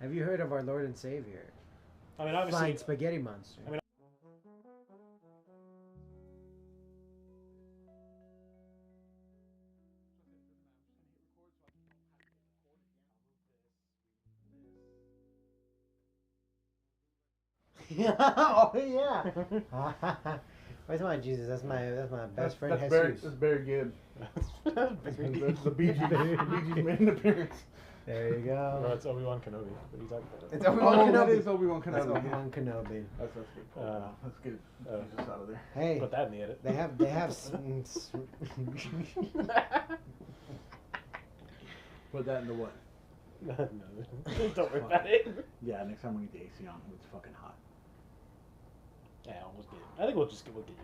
Have you heard of our Lord and Savior? I mean, obviously, Flying Spaghetti Monster. I mean, Oh yeah. Where's my Jesus? That's my best friend Jesus. That's very good. Very The Bee Gees made an appearance. There you no, go. it's Obi-Wan Kenobi. What are you talking about? It's Obi-Wan Oh, Kenobi. that is Obi-Wan That's Kenobi. Obi-Wan Kenobi. That's good. Let's get Jesus out of there. Hey, Put that in the edit. they have Put that into what? No, don't worry about it. Yeah, next time we get the AC on, it's fucking hot. Yeah, we'll get. I think we'll get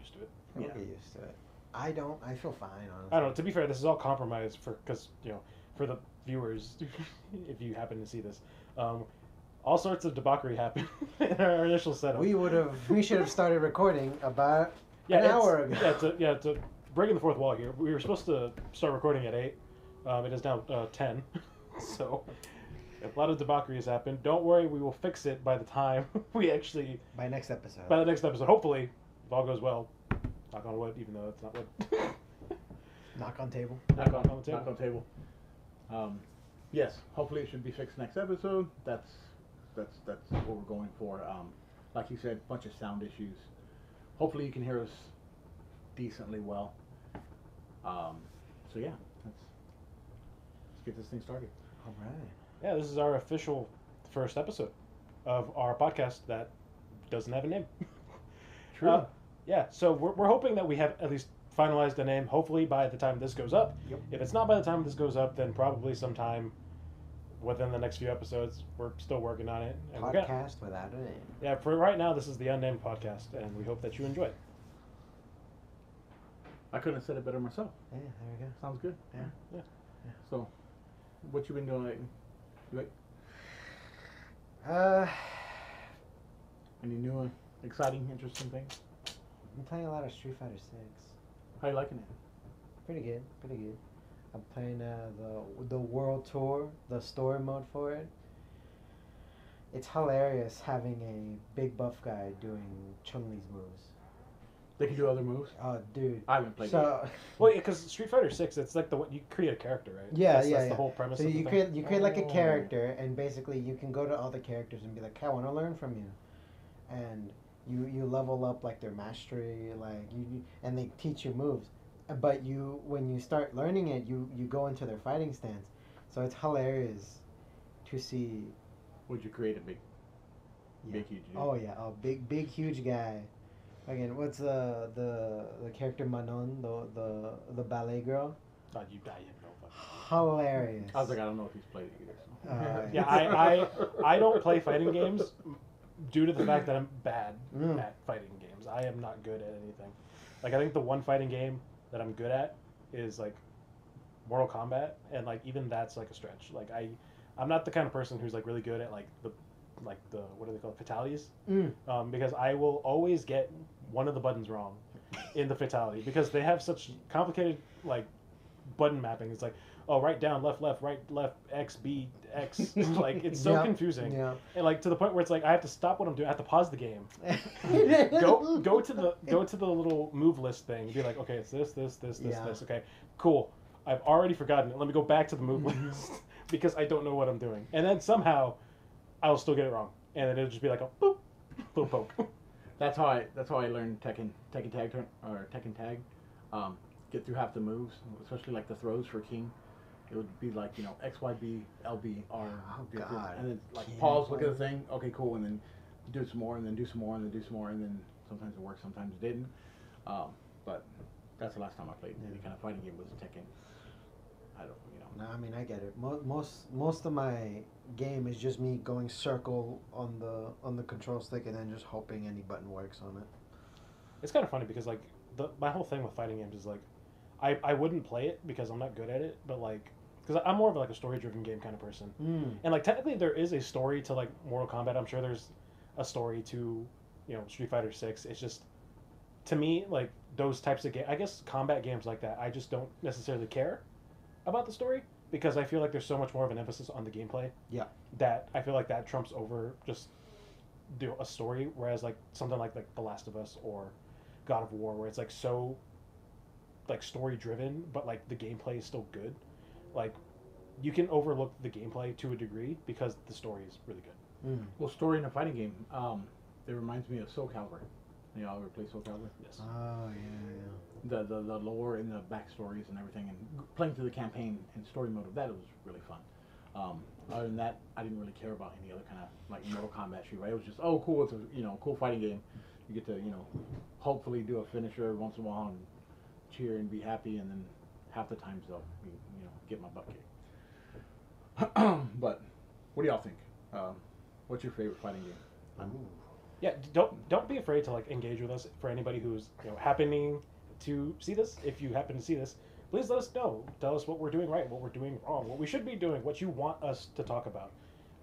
used to it. We'll Yeah. get used to it. I feel fine, honestly. I don't know. To be fair, this is all compromised because for the viewers, if you happen to see this, all sorts of debauchery happened in our initial setup. We should have started recording about an it's- hour ago. To breaking the fourth wall here. We were supposed to start recording at 8. It is now 10. So a lot of debauchery has happened. Don't worry, we will fix it by the time we actually By next episode. by the next episode. Hopefully, if all goes well. Knock on wood, even though that's not wood. Knock on table. Knock on the table. Knock on table. Yes, hopefully it should be fixed next episode. That's what we're going for. Like you said, bunch of sound issues. Hopefully you can hear us decently well. So yeah, let's get this thing started. All right. Yeah, this is our official first episode of our podcast that doesn't have a name. True. Yeah, so we're hoping that we have at least finalized the name, hopefully by the time this goes up. Yep. If it's not by the time this goes up, then probably sometime within the next few episodes. We're still working on it. And we're Podcast without a name. yeah, for right now, this is the Unnamed Podcast, and we hope that you enjoy it. I couldn't have said it better myself. Yeah, there we go. Sounds good. Yeah. Yeah. So, what you been doing lately? You like Uh, any new, exciting, interesting things? I'm playing a lot of Street Fighter 6. How you liking it? Pretty good, pretty good. I'm playing the World Tour, the story mode for it. It's hilarious having a big buff guy doing Chun-Li's moves. They can do other moves. Oh, dude. I haven't played it. So Well, because Street Fighter 6, it's like you create a character, right? Yeah, that's, yeah, That's yeah. the whole premise. So of the you thing. create like a Oh. character, and basically you can go to other characters and be like, "Hey, I want to learn from you," and you level up like their mastery, like and they teach you moves. But when you start learning it, you go into their fighting stance. So it's hilarious to see. Would you create a big, Yeah. big, huge dude? Oh yeah, a big huge guy. Again, what's the character Manon, the ballet girl? God, you die, you have no fucking Hilarious. I was like, I don't know if he's played it either. So. Yeah, I don't play fighting games due to the fact that I'm bad Mm. at fighting games. I am not good at anything. Like, I think the one fighting game that I'm good at is like Mortal Kombat, and like even that's like a stretch. Like I'm not the kind of person who's like really good at like the what do they call it, fatalities? Because I will always get one of the buttons wrong in the fatality because they have such complicated like button mapping. It's like, oh, right down, left, right, left, X, B, X. Like, it's so Yeah, confusing. Yeah. And like to the point where it's like I have to stop what I'm doing. I have to pause the game. Go to the little move list thing and be like, okay, it's this. Yeah. Okay, cool. I've already forgotten it. Let me go back to the move list because I don't know what I'm doing. And then somehow I'll still get it wrong. And then it'll just be like a boop, boop, poke. That's how I learned Tekken Tag. Get through half the moves, especially like the throws for King. It would be like, X, Y, B, L, B, R. Oh, do this, God. and then like Can't pause, look play. at the thing. Okay, cool, and then do some more, and then do some more, and then do some more, and then sometimes it worked, sometimes it didn't. But that's the last time I played any kind of fighting game was Tekken. I don't, No, I mean I get it. Most of my game is just me going circle on the control stick and then just hoping any button works on it. It's kind of funny because like my whole thing with fighting games is like I wouldn't play it because I'm not good at it, but like because I'm more of like a story-driven game kind of person. And like technically there is a story to like Mortal Kombat. I'm sure there's a story to Street Fighter 6. It's just to me like those types of games. I guess combat games like that. I just don't necessarily care about the story. because I feel like there's so much more of an emphasis on the gameplay. Yeah. That I feel like that trumps over just do a story, whereas like something like The Last of Us or God of War, where it's like so like story driven, but like the gameplay is still good. Like you can overlook the gameplay to a degree because the story is really good. Mm. Well, story in a fighting game. It reminds me of Soul Calibur. You know, ever play Soul Calibur? Yes. Oh yeah, The lore and the backstories and everything, and playing through the campaign and story mode of that, it was really fun. Other than that, I didn't really care about any other kind of like Mortal Kombat shoot. Right? It was just cool. It's a cool fighting game. You get to hopefully do a finisher every once in a while and cheer and be happy, and then half the times they'll get my butt kicked. But what do y'all think? What's your favorite fighting game? yeah. Ooh. Yeah, don't be afraid to like engage with us. For anybody who's happening to see this, if you happen to see this, please let us know. Tell us what we're doing right, what we're doing wrong, what we should be doing, what you want us to talk about.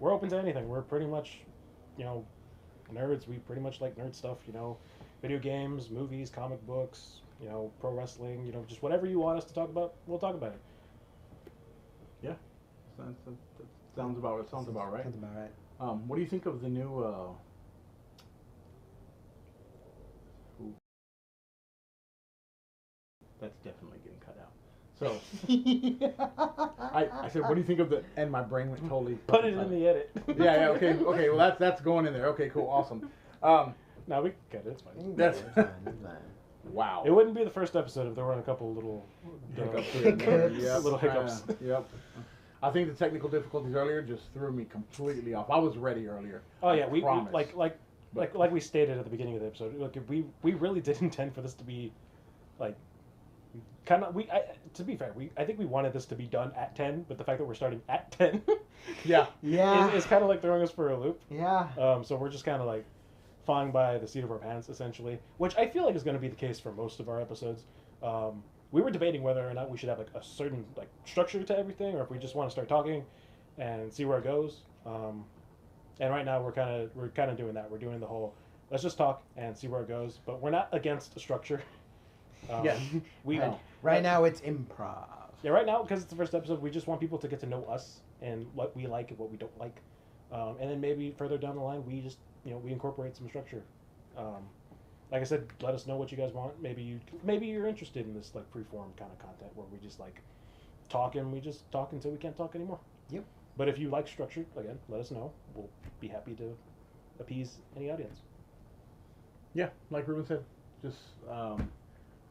We're open to anything. We're pretty much, nerds. We pretty much like nerd stuff. Video games, movies, comic books. Pro wrestling. Just whatever you want us to talk about, we'll talk about it. Yeah, sounds about right. Sounds about right. What do you think of the new? That's definitely getting cut out. So I said, what do you think of the? And my brain went totally. Put it in the edit. Yeah. Okay. Well, that's going in there. Okay. Cool. Awesome. No, we can cut it. It's fine. That's It's fine, it's fine. wow. It wouldn't be the first episode if there weren't a couple little Hiccups. Hiccups. Yep, little hiccups. Yep. I think the technical difficulties earlier just threw me completely off. I was ready earlier. Oh yeah, I we promise. like we stated at the beginning of the episode. Look, we really did intend for this to be like kind of to be fair, I think we wanted this to be done at 10, but the fact that we're starting at 10 Yeah. Yeah. is kind of like throwing us for a loop. Yeah. So we're just kind of like flying by the seat of our pants essentially, which I feel like is going to be the case for most of our episodes. We were debating whether or not we should have like a certain like structure to everything, or if we just want to start talking and see where it goes. And right now we're kind of doing that. We're doing the whole let's just talk and see where it goes, but we're not against a structure. Yeah. We No. Right now it's improv. Yeah, right now because it's the first episode, we just want people to get to know us and what we like and what we don't like, and then maybe further down the line we just we incorporate some structure. Like I said, let us know what you guys want. Maybe you're interested in this like free-form kind of content where we just like talk and we just talk until we can't talk anymore. Yep. But if you like structure, again, let us know. We'll be happy to appease any audience. Yeah, like Ruben said, just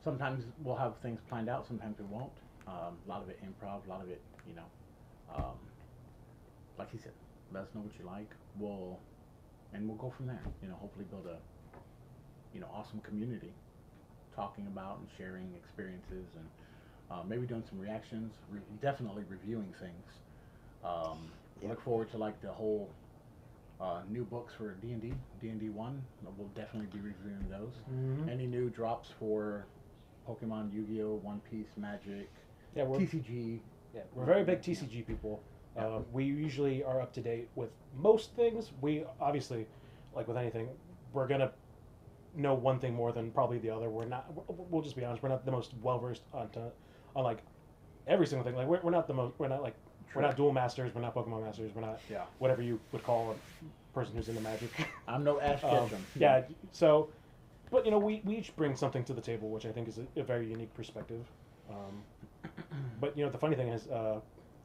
sometimes we'll have things planned out, sometimes we won't. A lot of it improv, a lot of it, like he said, let us know what you like. We'll go from there. Hopefully build a awesome community, talking about and sharing experiences, and maybe doing some reactions. Definitely reviewing things. Yep. Look forward to like the whole new books for D&D 1. We'll definitely be reviewing those. Mm-hmm. Any new drops for Pokemon, Yu-Gi-Oh, One Piece, Magic, Yeah, TCG. Yeah, we're very big TCG people. We usually are up to date with most things. We obviously, like with anything, we're gonna know one thing more than probably the other. We're not. We'll just be honest. We're not the most well versed on like every single thing. Like we're not the most. We're not like we're not duel masters. We're not Pokemon masters. We're not whatever you would call a person who's into Magic. I'm no Ash Ketchum. Yeah. So, but we each bring something to the table, which I think is a very unique perspective. But the funny thing is,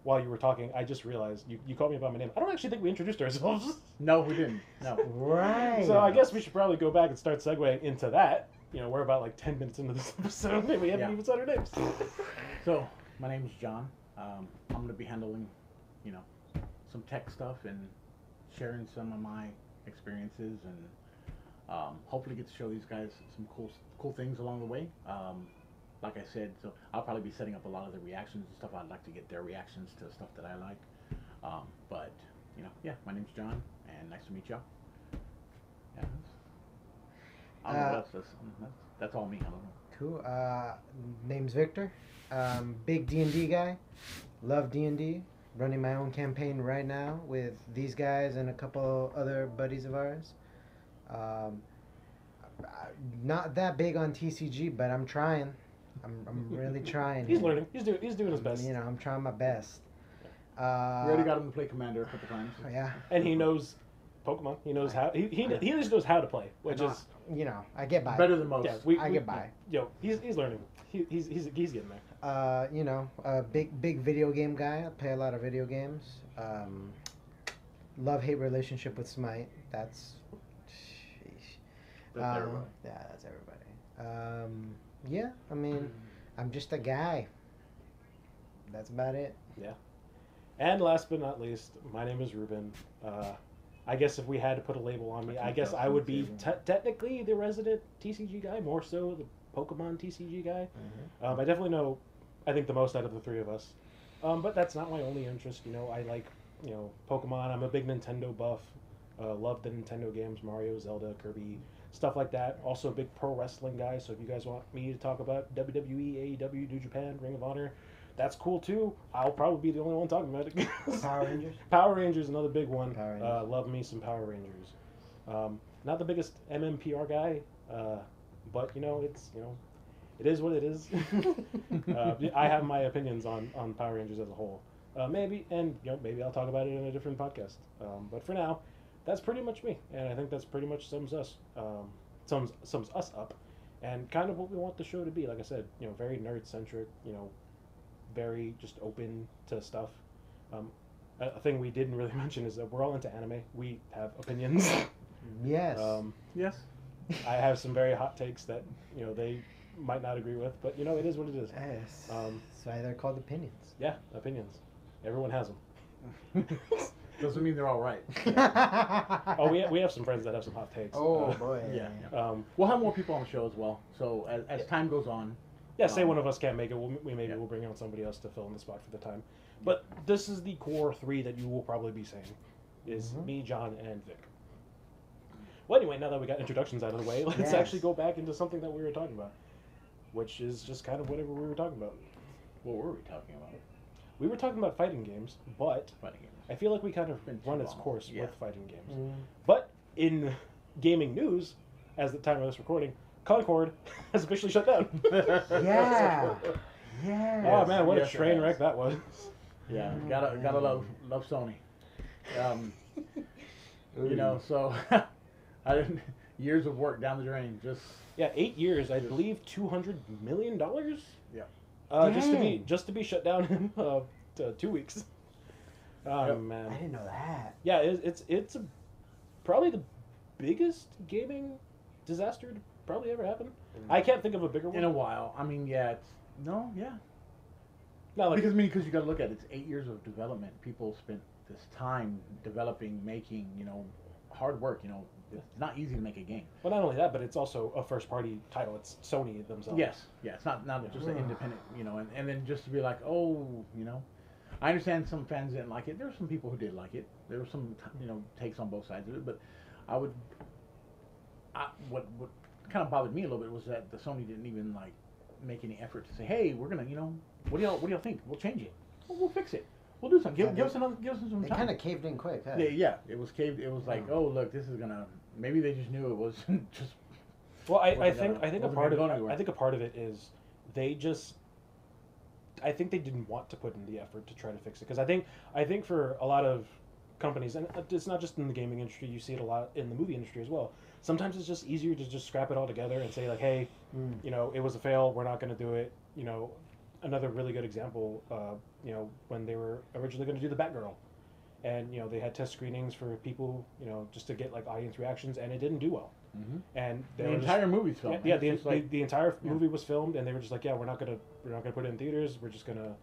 while you were talking, I just realized you called me by my name. I don't actually think we introduced ourselves. No, we didn't. No. Right. So I guess we should probably go back and start segueing into that. We're about like 10 minutes into this episode, and we haven't even said our names. So my name is John. I'm going to be handling, some tech stuff and sharing some of my experiences, and hopefully get to show these guys some cool things along the way. Like I said, so I'll probably be setting up a lot of the reactions and stuff. I'd like to get their reactions to stuff that I like. But, my name's John, and nice to meet y'all. Yeah. I don't know what else. That's all me. I don't know. Cool. Name's Victor. Big D&D guy. Love D&D. Running my own campaign right now with these guys and a couple other buddies of ours. Not that big on TCG, but I'm trying. I'm really trying. He's learning. He's doing his best. I'm trying my best. We already got him to play Commander a couple times. Yeah. And he knows Pokemon. He knows how. He at least knows how to play, which is You know, I get by. Better than most. yeah. I get by. Yo, he's learning. He's getting there. You know, a big video game guy. I play a lot of video games. Love-hate relationship with Smite. That's. Sheesh. That's everybody. Yeah, that's everybody. Yeah, I mean, I'm just a guy. That's about it. Yeah. And last but not least, my name is Ruben. I guess if we had to put a label on me, I guess I would be technically the resident TCG guy, more so the Pokemon TCG guy. I definitely know, I think, the most out of the three of us. But that's not my only interest. You know, I like, you know, Pokemon. I'm a big Nintendo buff. Love the Nintendo games, Mario, Zelda, Kirby, stuff like that. Also a big pro wrestling guy. So if you guys want me to talk about WWE, AEW, New Japan, Ring of Honor, that's cool too. I'll probably be the only one talking about it. Power Rangers? Power Rangers, another big one. Power Rangers. Love me some Power Rangers. Not the biggest MMPR guy, but you know, it is what it is. I have my opinions on Power Rangers as a whole. Maybe I'll talk about it in a different podcast. But for now, that's pretty much me, and I think that's pretty much sums us up, and kind of what we want the show to be. Like I said, you know, very nerd centric. You know, very just open to stuff. A thing we didn't really mention is that we're all into anime. We have opinions. Yes. Yes. I have some very hot takes that, you know, they might not agree with, but you know, it is what it is. Yes. That's why they're called opinions. Yeah, opinions. Everyone has them. Doesn't mean they're all right. Oh, we have some friends that have some hot takes. Oh boy. Yeah. We'll have more people on the show as well. So as time goes on. Yeah, say one of us can't make it, we'll bring on somebody else to fill in the spot for the time. But this is the core three that you will probably be saying, is me, John, and Vic. Well, anyway, now that we got introductions out of the way, let's actually go back into something that we were talking about, which is just kind of whatever we were talking about. What were we talking about? We were talking about fighting games, but I feel like we kind of run its course with fighting games. But in gaming news, as the time of this recording, Concord has officially shut down. Yeah. Yeah. Oh man, what a train wreck that was. Yeah, gotta love Sony. You know, so I didn't years of work down the drain. Just 8 years, I believe, $200 million. Yeah. Just to be shut down in 2 weeks. Oh man, I didn't know that. Yeah, it's probably the biggest gaming disaster to probably ever happen. I can't think of a bigger one in a while. I mean, yeah, no, because you got to look at it. It's 8 years of development. People spent this time developing, making, you know, hard work. You know, it's not easy to make a game. Well, not only that, but it's also a first-party title. It's Sony themselves. Yes, it's not just an independent, you know, and then just to be like, oh, you know, I understand some fans didn't like it. There were some people who did like it. There were some, you know, takes on both sides of it. But what kind of bothered me a little bit was that the Sony didn't even like make any effort to say, hey, we're gonna, you know, what do y'all think? We'll change it. We'll fix it. We'll do something. Give us some time. They kind of caved in quick. Huh? Yeah, it was caved. It was like, oh look, this is gonna. Maybe they just knew it was just. Well, I think a part of it is they just. I think they didn't want to put in the effort to try to fix it, because I think for a lot of companies, and it's not just in the gaming industry, you see it a lot in the movie industry as well. Sometimes it's just easier to just scrap it all together and say like, hey, you know, it was a fail, we're not going to do it. You know, another really good example, you know, when they were originally going to do the Batgirl, and you know they had test screenings for people, you know, just to get like audience reactions, and it didn't do well. And the entire movie's filmed. Yeah, the entire movie was filmed, and they were just like, yeah, we're not gonna put it in theaters. We're just gonna,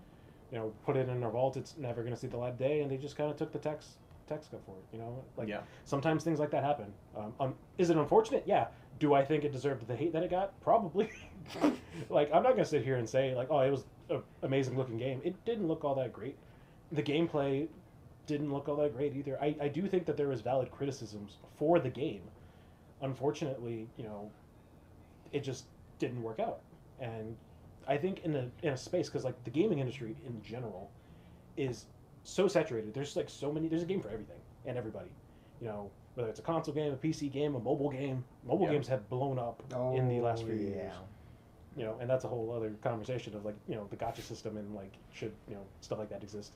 you know, put it in our vault. It's never gonna see the light of day, and they just kind of took the tax cut for it. You know, like sometimes things like that happen. Is it unfortunate? Yeah. Do I think it deserved the hate that it got? Probably. Like, I'm not gonna sit here and say like, oh, it was an amazing looking game. It didn't look all that great. The gameplay didn't look all that great either. I do think that there was valid criticisms for the game. Unfortunately, you know, it just didn't work out. And I think in a space, because like the gaming industry in general is so saturated. There's like so many. There's a game for everything and everybody. You know, whether it's a console game, a PC game, a mobile game. Mobile games have blown up in the last few years. You know, and that's a whole other conversation of like, you know, the gacha system and like should, you know, stuff like that exist.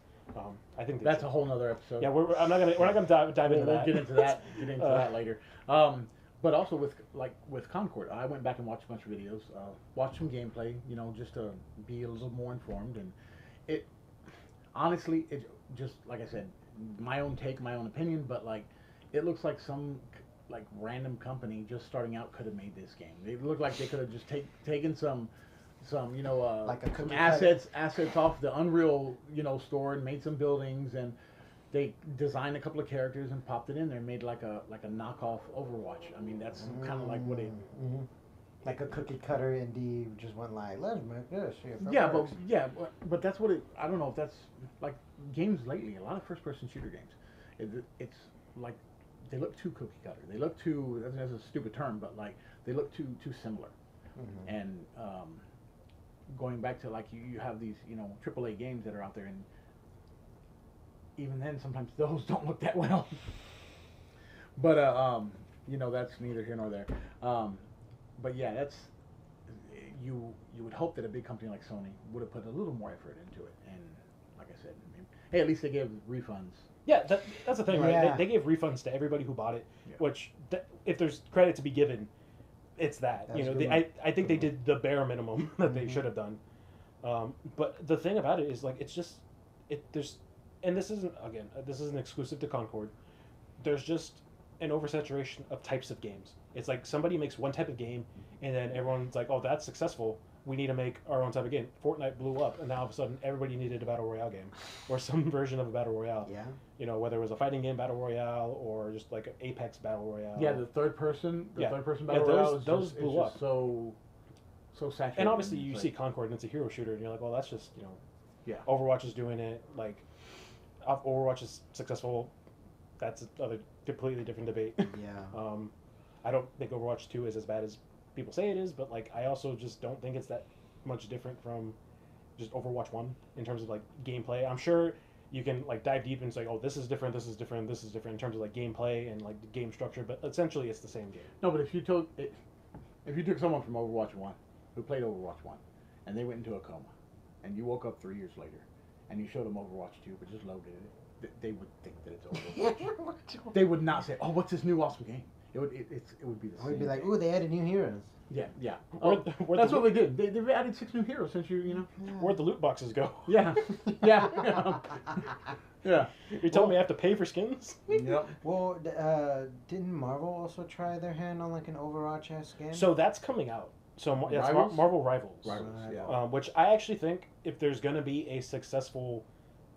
I think That's a whole nother episode. Yeah, we're not gonna dive into We'll that. get into that. Get into that later. But also with Concord, I went back and watched a bunch of videos, watched some gameplay, just to be a little more informed. And it honestly, it just like I said, my own take, my own opinion, but like it looks like some like random company just starting out could have made this game. It looked like they could have just taken some Like a some cookie assets off the Unreal store and made some buildings, and they designed a couple of characters and popped it in there and made like a knockoff Overwatch. I mean, that's kind of like what it. Mm-hmm. Like a cookie cutter indie just went like, let's make this. See if it Yeah, works. but that's what it. I don't know if that's like games lately. A lot of first-person shooter games, it's like they look too cookie cutter. They look too. That's a stupid term, but like they look too similar. Mm-hmm. And going back to like you have these AAA games that are out there, and even then sometimes those don't look that well. But that's neither here nor there. But yeah, that's you would hope that a big company like Sony would have put a little more effort into it. And like I said, hey, at least they gave refunds. Yeah, that's the thing, right? Yeah. They gave refunds to everybody who bought it, Yeah. which if there's credit to be given, it's that. That's good. I think they did the bare minimum that they Mhm. should have done. But the thing about it is like it's just there's, and this isn't exclusive to Concord. There's just an oversaturation of types of games. It's like somebody makes one type of game, and then everyone's like, "Oh, that's successful. We need to make our own type of game." Fortnite blew up, and now all of a sudden everybody needed a battle royale game, or some version of a battle royale. Yeah. Whether it was a fighting game battle royale or just like an Apex battle royale. Yeah, the third person battle those- royale is those just, blew it's just up. so saturated. And obviously you It's see like- Concord and it's a hero shooter, and you're like, well, that's just Yeah. Overwatch is doing it. Like, if Overwatch is successful, that's another completely different debate. Yeah. I don't think Overwatch 2 is as bad as people say it is, but like I also just don't think it's that much different from just Overwatch 1 in terms of like gameplay. I'm sure you can like dive deep and say, oh, this is different, this is different, this is different in terms of like gameplay and like the game structure, but essentially it's the same game. No, but if you took someone from Overwatch 1 who played Overwatch 1 and they went into a coma, and you woke up 3 years later and you showed them Overwatch 2 but just loaded it, they would think that it's Overwatch. They would not say, "Oh, what's this new awesome game?" It would be the same. We'd be like, thing. ooh, they added new heroes. Yeah. Where'd That's the- what they did. They've added 6 new heroes since Where'd the loot boxes go? Yeah. Yeah. You're telling me I have to pay for skins? Yep. Well, didn't Marvel also try their hand on like an Overwatch-esque game? So that's coming out. So that's Rivals? Marvel Rivals. Rivals. Yeah. Which I actually think if there's going to be a successful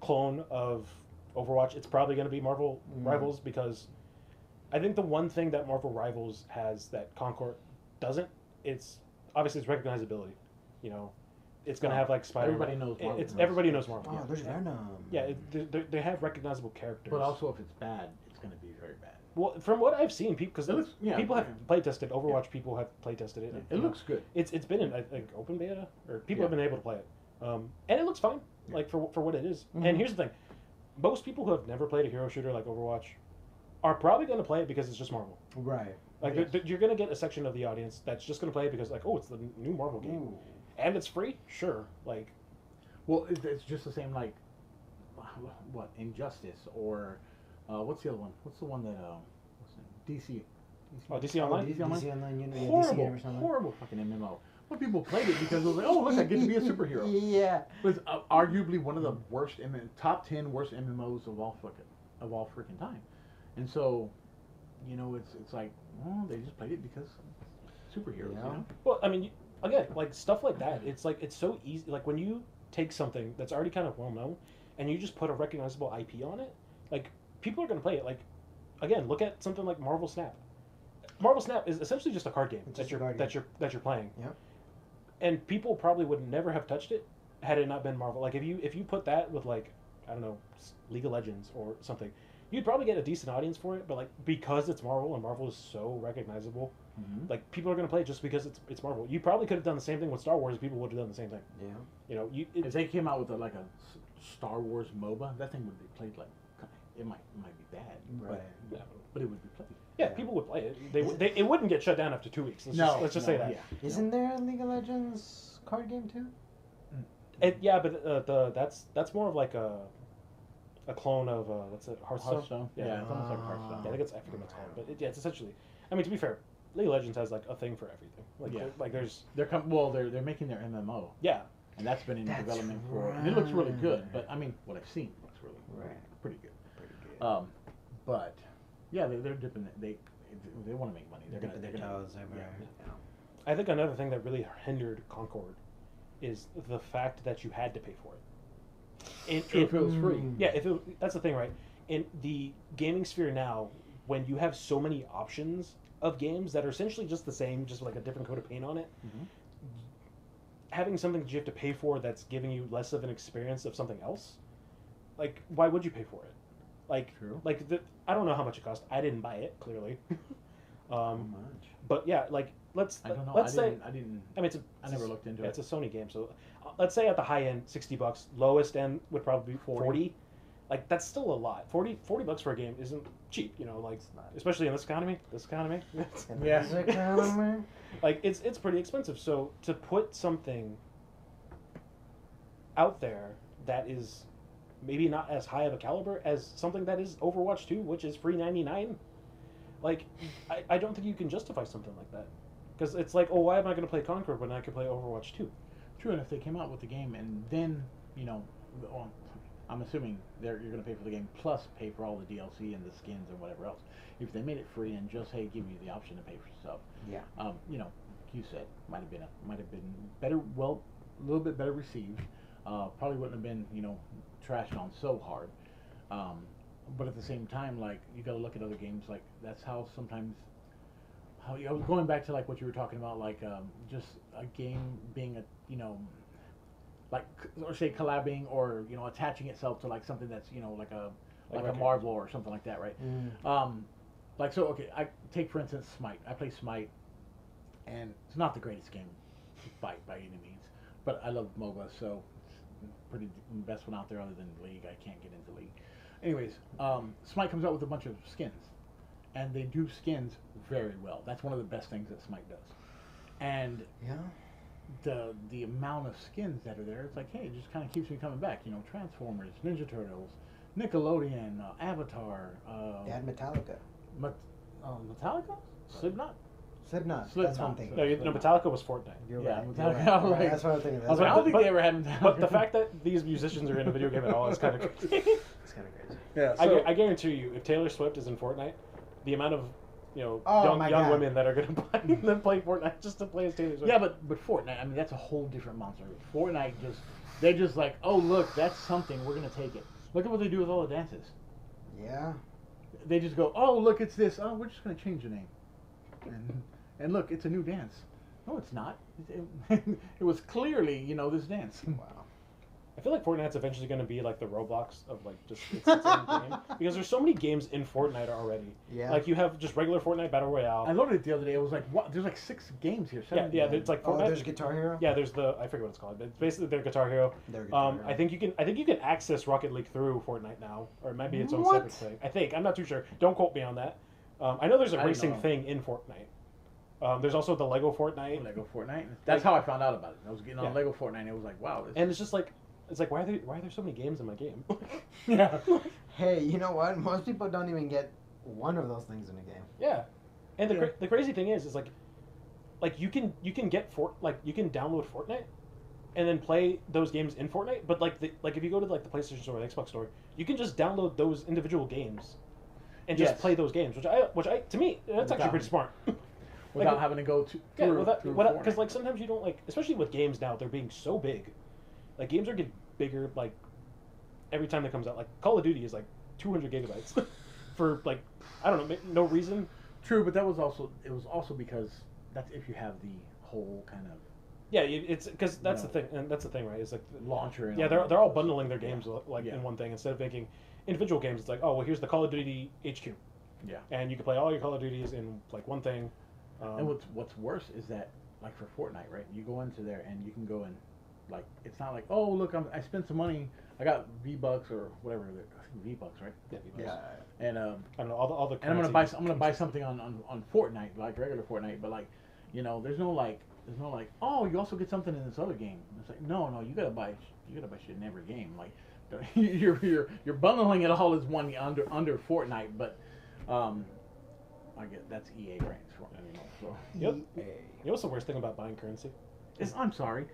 clone of Overwatch, it's probably going to be Marvel Rivals, because I think the one thing that Marvel Rivals has that Concord doesn't, it's recognizability. It's going to have like Spider-Man. Everybody knows Marvel. Everybody knows Marvel. Oh, there's Venom. Yeah, they have recognizable characters. But also, if it's bad, it's going to be very bad. Well, from what I've seen, because It looks- yeah, people have yeah. play tested Overwatch. People have play tested it. It looks good. It's been in I think open beta, or people Yeah. have been able to play it, and it looks fine, Yeah. like for what it is. Mhm. And here's the thing: most people who have never played a hero shooter like Overwatch are probably going to play it because it's just Marvel. Right. Like Yes. you're going to get a section of the audience that's just going to play it because like, oh, it's the new Marvel game, Ooh. and it's free. Sure, like Well, it's just the same like what Injustice or what's the other one? What's the one that what's the name? DC. oh, DC Online. DC Online? DC Online, DC Horrible, Universe Online. horrible fucking MMO. Well, people played it because it was like, oh look, I get to be a superhero. Yeah. It's arguably one of the worst top 10 worst MMOs of all freaking time. And so, it's like, well, they just played it because superheroes, Yeah. Well, I mean, again, like stuff like that. It's like it's so easy. Like when you take something that's already kind of well known, and you just put a recognizable IP on it, like people are going to play it. Like, again, look at something like Marvel Snap. Marvel Snap is essentially just a card game It's that just a you're card game. that you're playing. Yep. And people probably would never have touched it had it not been Marvel. Like if you put that with like I don't know League of Legends or something, you'd probably get a decent audience for it. But like because it's Marvel and Marvel is so recognizable, Mm-hmm. like people are going to play it just because it's Marvel. You probably could have done the same thing with Star Wars. People would have done the same thing. Yeah. If they came out with like a Star Wars MOBA, that thing would be played like it might be bad, Right. but it would be played. Yeah, people would play it. It wouldn't get shut down after 2 weeks. Let's just say that. Yeah. Isn't there a League of Legends card game too? But that's more of like a a clone of what's it, Hearthstone? Yeah, it's almost like Hearthstone. Yeah, I think it's, I forget what it's called, but it's essentially. I mean, to be fair, League of Legends has like a thing for everything. Like Yeah. like there's They're making their MMO, yeah. and that's been in That's development for, and it looks really good. right. But I mean, what I've seen looks really Right. pretty good. Pretty good. But yeah, they're dipping. They want to make money. They're Dipping gonna. their toes everywhere. Yeah. I think another thing that really hindered Concord is the fact that you had to pay for it. True, if it was free. Yeah, that's the thing, right? In the gaming sphere now, when you have so many options of games that are essentially just the same, just like a different coat of paint on it, Mhm. having something that you have to pay for that's giving you less of an experience of something else, like, why would you pay for it? Like, True. I don't know how much it cost. I didn't buy it, clearly. How much? But yeah, like, let's I don't know. let's say, I didn't. I mean, I never looked into yeah, it. it's a Sony game, so let's say at the high end, $60. Lowest end would probably be 40. Like, that's still a lot. 40 bucks for a game isn't cheap, you know, like, especially in this economy. Yeah. Is it economy? Like, it's pretty expensive. So to put something out there that is maybe not as high of a caliber as something that is Overwatch 2, which is free 99, like, I don't think you can justify something like that. Because it's like, oh, why am I going to play Conquer when I can play Overwatch 2? True, and if they came out with the game and then, you know, well, I'm assuming you're going to pay for the game plus pay for all the DLC and the skins and whatever else. If they made it free and just, hey, give you the option to pay for stuff, Yeah. you know, like you said, might have been better, well, a little bit better received. Probably wouldn't have been, you know, trashed on so hard. But at the same time, like, you got to look at other games. Like, that's how sometimes. I was going back to like what you were talking about, like just a game being like, or say collabing or, you know, attaching itself to like something that's, you know, like a Marvel or something like that, right? Like, so okay, I take for instance Smite. I play Smite, and it's not the greatest game to fight by any means, but I love MOBA, so it's pretty best one out there other than League. I can't get into League. Anyways, Smite comes out with a bunch of skins, and they do skins very well. That's one of the best things that Smite does. And Yeah. the amount of skins that are there, it's like, hey, it just kind of keeps me coming back. You know, Transformers, Ninja Turtles, Nickelodeon, Avatar. They had Metallica. Metallica? Slipknot? Slipknot. Slipknot. That's what I'm thinking. No, Metallica was Fortnite. You're Yeah, right. Metallica. You're I was right. like- That's what I'm thinking. I was like, I That's don't think but- they ever had Metallica. But the fact that these musicians are in a video game at all is kind of crazy. it's kind of crazy. Yeah, I guarantee you, if Taylor Swift is in Fortnite, the amount of, you know, Oh, my young God. women that are going to buy them play Fortnite just to play as Taylor Swift. yeah, but Fortnite, I mean, that's a whole different monster. Fortnite they're just like, oh, look, that's something, we're going to take it. Look at what they do with all the dances. Yeah. They just go, oh, look, it's this. Oh, we're just going to change the name. And look, it's a new dance. No, it's not. It was clearly, you know, this dance. Wow. I feel like Fortnite's eventually going to be like the Roblox of like just its own game, because there's so many games in Fortnite already. Yeah. Like you have just regular Fortnite Battle Royale. I looked at it the other day. It was like, what? There's like 6 games here. 7 yeah, games. it's like Oh, Fortnite. there's Guitar Hero. Yeah, there's I forget what it's called, but it's basically their Guitar Hero. Their Guitar Hero. I think you can access Rocket League through Fortnite now, or it might be its own What? separate thing. I'm not too sure. Don't quote me on that. I know there's a I don't racing know. thing in Fortnite. There's also the Lego Fortnite, Lego Fortnite. That's how I found out about it. I was getting on Yeah. Lego Fortnite, and it was like, wow. and it's just like, why are there so many games in my game? yeah. Hey, you know what? Most people don't even get one of those things in a game. Yeah, and Yeah. the crazy thing is like you can get you can download Fortnite, and then play those games in Fortnite. But like if you go to like the PlayStation Store or the Xbox Store, you can just download those individual games, and just Yes. play those games. Which I to me that's actually Without- pretty smart. Without Like, having to go to Yeah, through because Fortnite. like sometimes you don't like, especially with games now, they're being so big. Like games are getting bigger like every time that comes out. Like Call of Duty is like 200 gigabytes for like I don't know, no reason. True, but it was also because that's if you have the whole kind of Yeah, it's because that's No. the thing, and that's the thing, right? It's like launcher. And yeah, all they're all that. bundling their games like Yeah. in one thing instead of making individual games. It's like, oh well, here's the Call of Duty HQ, Yeah. and you can play all your Call of Duties in like one thing. And what's worse is that, like for Fortnite, right? You go into there and you can go and, like, it's not like, oh look, I spent some money, I got V-Bucks or whatever. I think V-Bucks, right? yeah, Yeah. And I don't know all the. and I'm gonna currency- buy something on Fortnite, like regular Fortnite, but like, you know, there's no like, oh, you also get something in this other game. It's like, no, you gotta buy shit in every game. Like, you're bundling it all as one under Fortnite, but I get that's EA grants for me. So. Yep. You know what's the worst thing about buying currency? I'm sorry.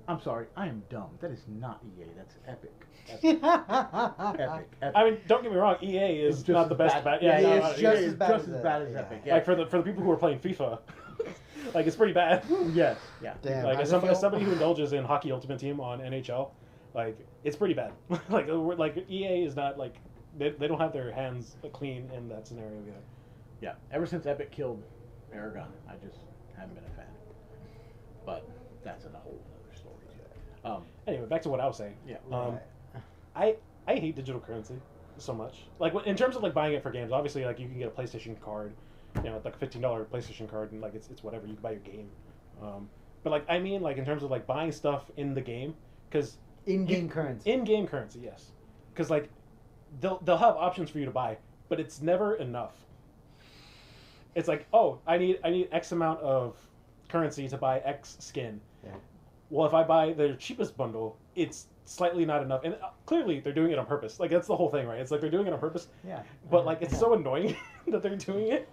I am dumb. That is not EA. That's Epic. Epic. I mean, don't get me wrong. EA is not the best. Yeah, no, it's EA just is as bad as Epic. yeah. Yeah. Like for the people who are playing FIFA, like it's pretty bad. Yes. Yeah. Damn. Like as somebody who indulges in Hockey Ultimate Team on NHL, like it's pretty bad. like EA is not like they don't have their hands clean in that scenario either. Yeah. Ever since Epic killed Aragon, I just haven't been a fan. But that's a whole other story. Anyway, back to what I was saying. Yeah. I hate digital currency so much. Like in terms of like buying it for games, obviously like you can get a PlayStation card, you know, like a $15 PlayStation card, and like it's whatever, you can buy your game. But like I mean like in terms of like buying stuff in the game, because in-game currency. In-game currency, yes. Because like they'll have options for you to buy, but it's never enough. It's like, oh, I need X amount of currency to buy X skin. Yeah. Well, if I buy their cheapest bundle, it's slightly not enough, and clearly they're doing it on purpose. Like that's the whole thing, right? It's like they're doing it on purpose. Yeah. But like it's so annoying that they're doing it.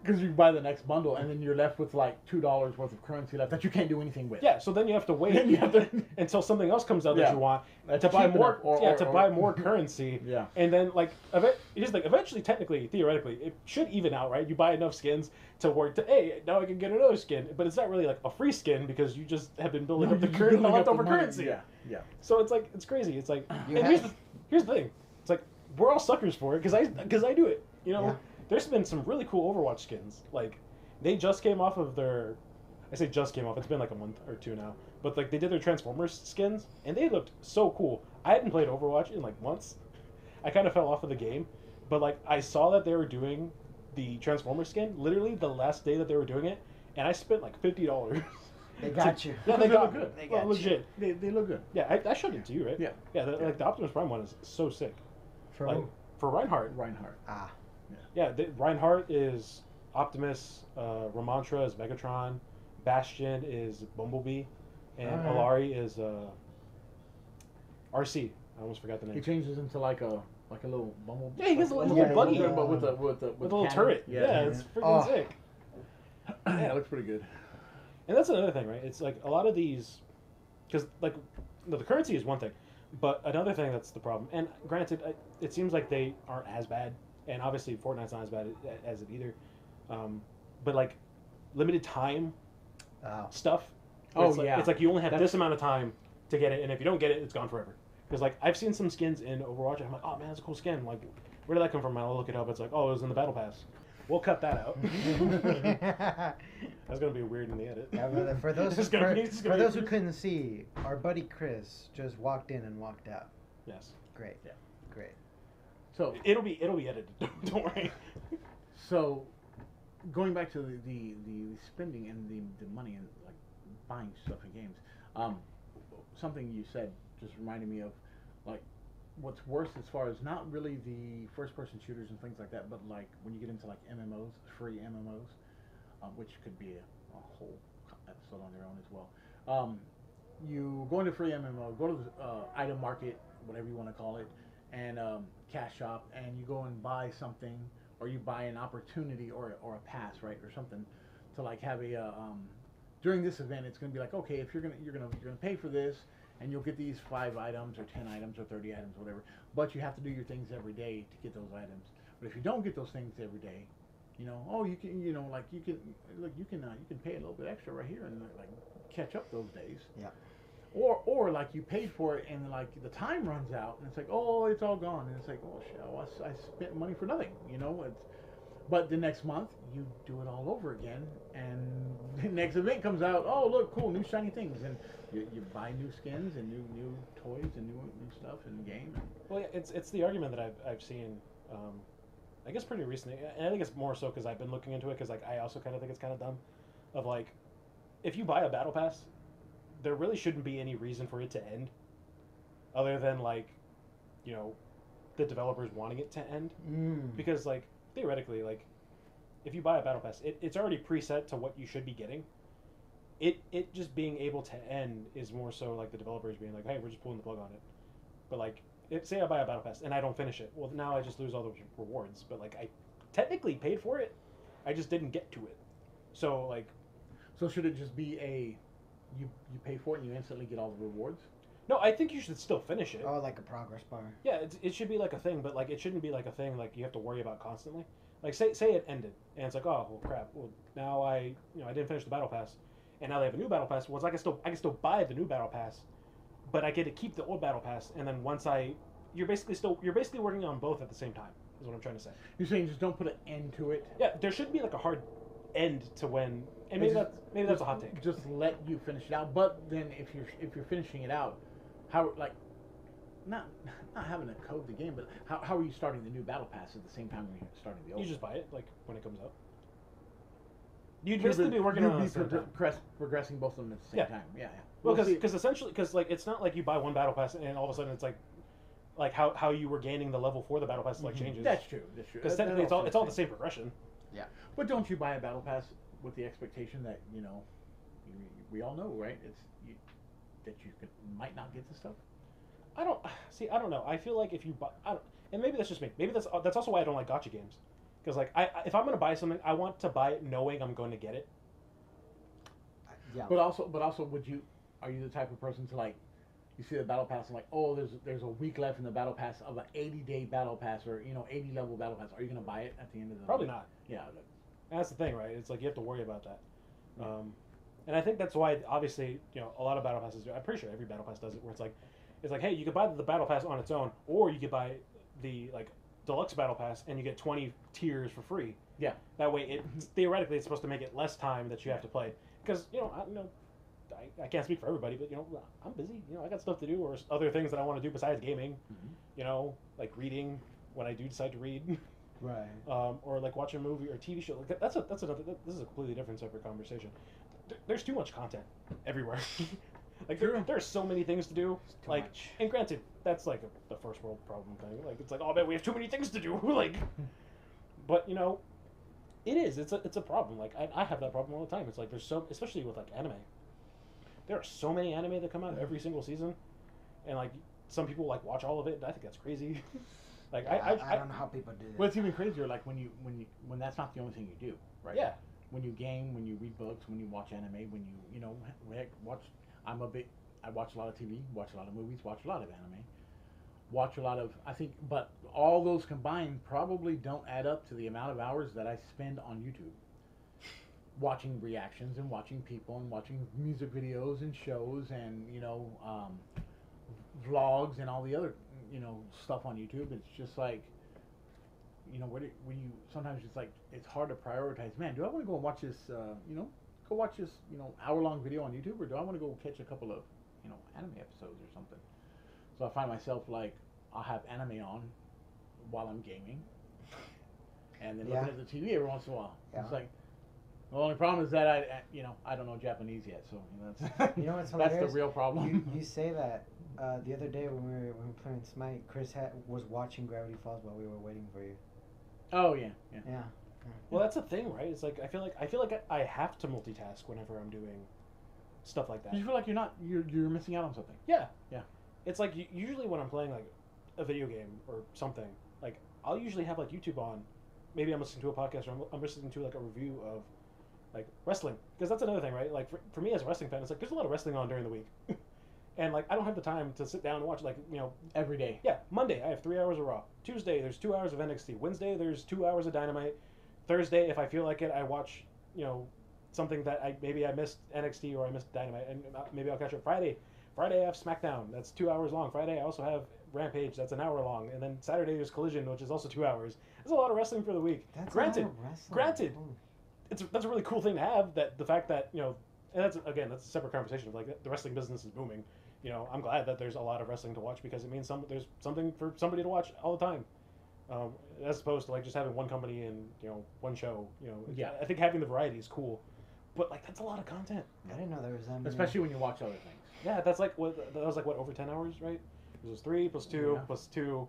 Because you buy the next bundle and then you're left with like $2 worth of currency left that you can't do anything with. Yeah. So then you have to wait Then you have to- until something else comes out that Yeah. you want That's to buy cheap more. enough, to buy more currency. Yeah. And then like eventually, technically, theoretically, it should even out, right? You buy enough skins to work to now I can get another skin, but it's not really like a free skin because you just have been building up the Building up the leftover money. currency. Yeah. Yeah. So it's like it's crazy. It's like You and have- here's the thing. It's like we're all suckers for it because I do it. You know, Yeah. there's been some really cool Overwatch skins. Like they just came off of their. I say just came off. It's been like a month or two now. But like they did their Transformers skins and they looked so cool. I hadn't played Overwatch in like months. I kind of fell off of the game, but like I saw that they were doing the Transformers skin literally the last day that they were doing it, and I spent like $50. They got you. Yeah, they got look me. good. They Well, got you. legit. They look good. Yeah, I showed it to you, right? Yeah. Yeah, like the Optimus Prime one is so sick. For Like who? for Reinhardt. Reinhardt. Ah. Yeah, Reinhardt is Optimus. Ramontra is Megatron. Bastion is Bumblebee, and Alright. Alari is RC. I almost forgot the He name. changes into like a little bumble. Yeah, he gets a little Yeah, buggy, yeah. but with a with a little cannon. turret. Yeah, Yeah, it's freaking Oh. sick. yeah, it looks pretty good. And that's another thing, right? It's like a lot of these, because like the currency is one thing, but another thing that's the problem. And granted, it seems like they aren't as bad, and obviously Fortnite's not as bad as it either. But like limited time Oh. stuff. where Oh, it's like, yeah. it's like you only have That's- this amount of time to get it, and if you don't get it, it's gone forever. Because like I've seen some skins in Overwatch, and I'm like, oh man, that's a cool skin. Like, where did that come from? And I'll look it up. It's like, oh, it was in the battle pass. We'll cut that out. That's gonna be weird in the edit. Yeah, but for those This is gonna be- who couldn't see, our buddy Chris just walked in and walked out. Yes, Great. Yeah. Great. So it'll be edited. Don't worry. So, going back to the spending and the money and like buying stuff in games, something you said just reminded me of like what's worse as far as not really the first person shooters and things like that, but like when you get into like MMOs, free MMOs, which could be a whole episode on their own as well. You go into free MMO, go to the item market, whatever you want to call it, and cash shop, and you go and buy something, or you buy an opportunity or a pass, right, or something, to like have a during this event. It's going to be like, okay, if you're gonna pay for this, and you'll get these 5 items or 10 items or 30 items, whatever. But you have to do your things every day to get those items. But if you don't get those things every day, you know, oh, you can, you know, like you can pay a little bit extra right here and like catch up those days. Yeah. Or like you paid for it and like the time runs out and it's like, oh, it's all gone, and it's like, oh shit, I spent money for nothing, you know. But the next month you do it all over again, and the next event comes out, oh look, cool, new shiny things, and you buy new skins and new toys and new stuff in the game. Well, yeah, it's the argument that I've seen, I guess pretty recently, and I think it's more so because I've been looking into it, because like I also kind of think it's kind of dumb, of like, if you buy a battle pass, there really shouldn't be any reason for it to end, other than like, you know, the developers wanting it to end, because like theoretically, like, if you buy a battle pass, it's already preset to what you should be getting. It just being able to end is more so like the developers being like, hey, we're just pulling the plug on it. But like, say I buy a battle pass and I don't finish it, well now I just lose all those rewards. But like I technically paid for it, I just didn't get to it. So like, So should it just be you pay for it and you instantly get all the rewards? no, I think you should still finish it. Oh, like a progress bar. Yeah, it should be like a thing, but like it shouldn't be like a thing like you have to worry about constantly. Like say it ended and it's like, oh well crap, well now I didn't finish the battle pass, and now they have a new battle pass. Well, it's like I can still buy the new battle pass, but I get to keep the old battle pass, and then once you're basically working on both at the same time. Is what I'm trying to say. You're saying just don't put an end to it. Yeah, there should be like a hard end to when, and maybe that's a hot take. Just let you finish it out. But then if you're finishing it out, how like not having to code the game, but how are you starting the new battle pass at the same time you're starting the old? You just buy it like when it comes out. You'd basically be working on progressing both of them at the same time. Yeah, yeah. Well, because essentially, like it's not like you buy one battle pass and all of a sudden it's like how you were gaining the level for the battle pass like changes. That's true. That's true. Because technically it's all the same progression. Yeah. But don't you buy a battle pass with the expectation that we all know, right? That you might not get the stuff. I don't know. I feel like if you buy, and maybe that's just me. Maybe that's also why I don't like gacha games. Because like if I'm gonna buy something, I want to buy it knowing I'm going to get it. Yeah. But also, are you the type of person to like, you see the battle pass and like, oh, there's a week left in the battle pass of an 80-day battle pass or 80 level battle pass. Are you gonna buy it at the end of the? Probably not. Yeah. That's the thing, right? It's like you have to worry about that. And I think that's why obviously a lot of battle passes do. I'm pretty sure every battle pass does it, where it's like hey, you could buy the battle pass on its own, or you could buy the like deluxe battle pass and you get 20 tiers for free. Yeah. That way, theoretically it's supposed to make it less time that you have to play because I can't speak for everybody, but I'm busy. I got stuff to do or other things that I want to do besides gaming. Mm-hmm. Like reading when I do decide to read. Right. Or like watch a movie or a TV show. Like that's another. This is a completely different separate conversation. There's too much content everywhere. Like there's so many things to do. Like, much. and granted, that's like the first world problem thing. Like it's like, oh man, we have too many things to do. Like, but it is. It's a problem. Like I have that problem all the time. It's like there's especially with like anime. There are so many anime that come out every single season, and like some people like watch all of it. And I think that's crazy. Like I don't know how people do that. Well, it's even crazier. Like when that's not the only thing you do, right? Yeah. When you game, when you read books, when you watch anime, when you watch. I watch a lot of TV, watch a lot of movies, watch a lot of anime, watch a lot of but all those combined probably don't add up to the amount of hours that I spend on YouTube. Watching reactions and watching people and watching music videos and shows and vlogs and all the other stuff on YouTube. It's just like when you sometimes it's like it's hard to prioritize. Man, do I want to go and watch this go watch this hour-long video on YouTube, or do I want to go catch a couple of anime episodes or something? So I find myself like I'll have anime on while I'm gaming, and then looking at the TV every once in a while. Yeah. It's like the only problem is that I don't know Japanese yet, so that's what's that's hilarious? the real problem. You say that the other day when we were playing Smite, Chris was watching Gravity Falls while we were waiting for you. Oh yeah. Well, that's the thing, right? It's like I feel like I have to multitask whenever I'm doing stuff like that. You feel like you're missing out on something. Yeah. Yeah. It's like usually when I'm playing like a video game or something, like I'll usually have like YouTube on. Maybe I'm listening to a podcast or I'm listening to like a review of like wrestling, because that's another thing, right? Like for me as a wrestling fan, it's like there's a lot of wrestling on during the week. And like I don't have the time to sit down and watch every day. Yeah, Monday I have 3 hours of Raw. Tuesday there's 2 hours of NXT. Wednesday there's 2 hours of Dynamite. Thursday, if I feel like it, I watch something that I missed NXT or I missed Dynamite, and maybe I'll catch up Friday. Friday I have SmackDown. That's 2 hours long. Friday I also have Rampage. That's an hour long, and then Saturday there's Collision, which is also 2 hours. There's a lot of wrestling for the week. That's granted, a lot of wrestling. Granted, that's a really cool thing to have. That the fact that and that's a separate conversation. Of like the wrestling business is booming. I'm glad that there's a lot of wrestling to watch because it means there's something for somebody to watch all the time. As opposed to like just having one company and one show. Yeah. I think having the variety is cool, but like that's a lot of content. I didn't know there was that many. Especially when you watch other things. Yeah, that's like that was like over 10 hours, right? It was 3 plus 2 plus 2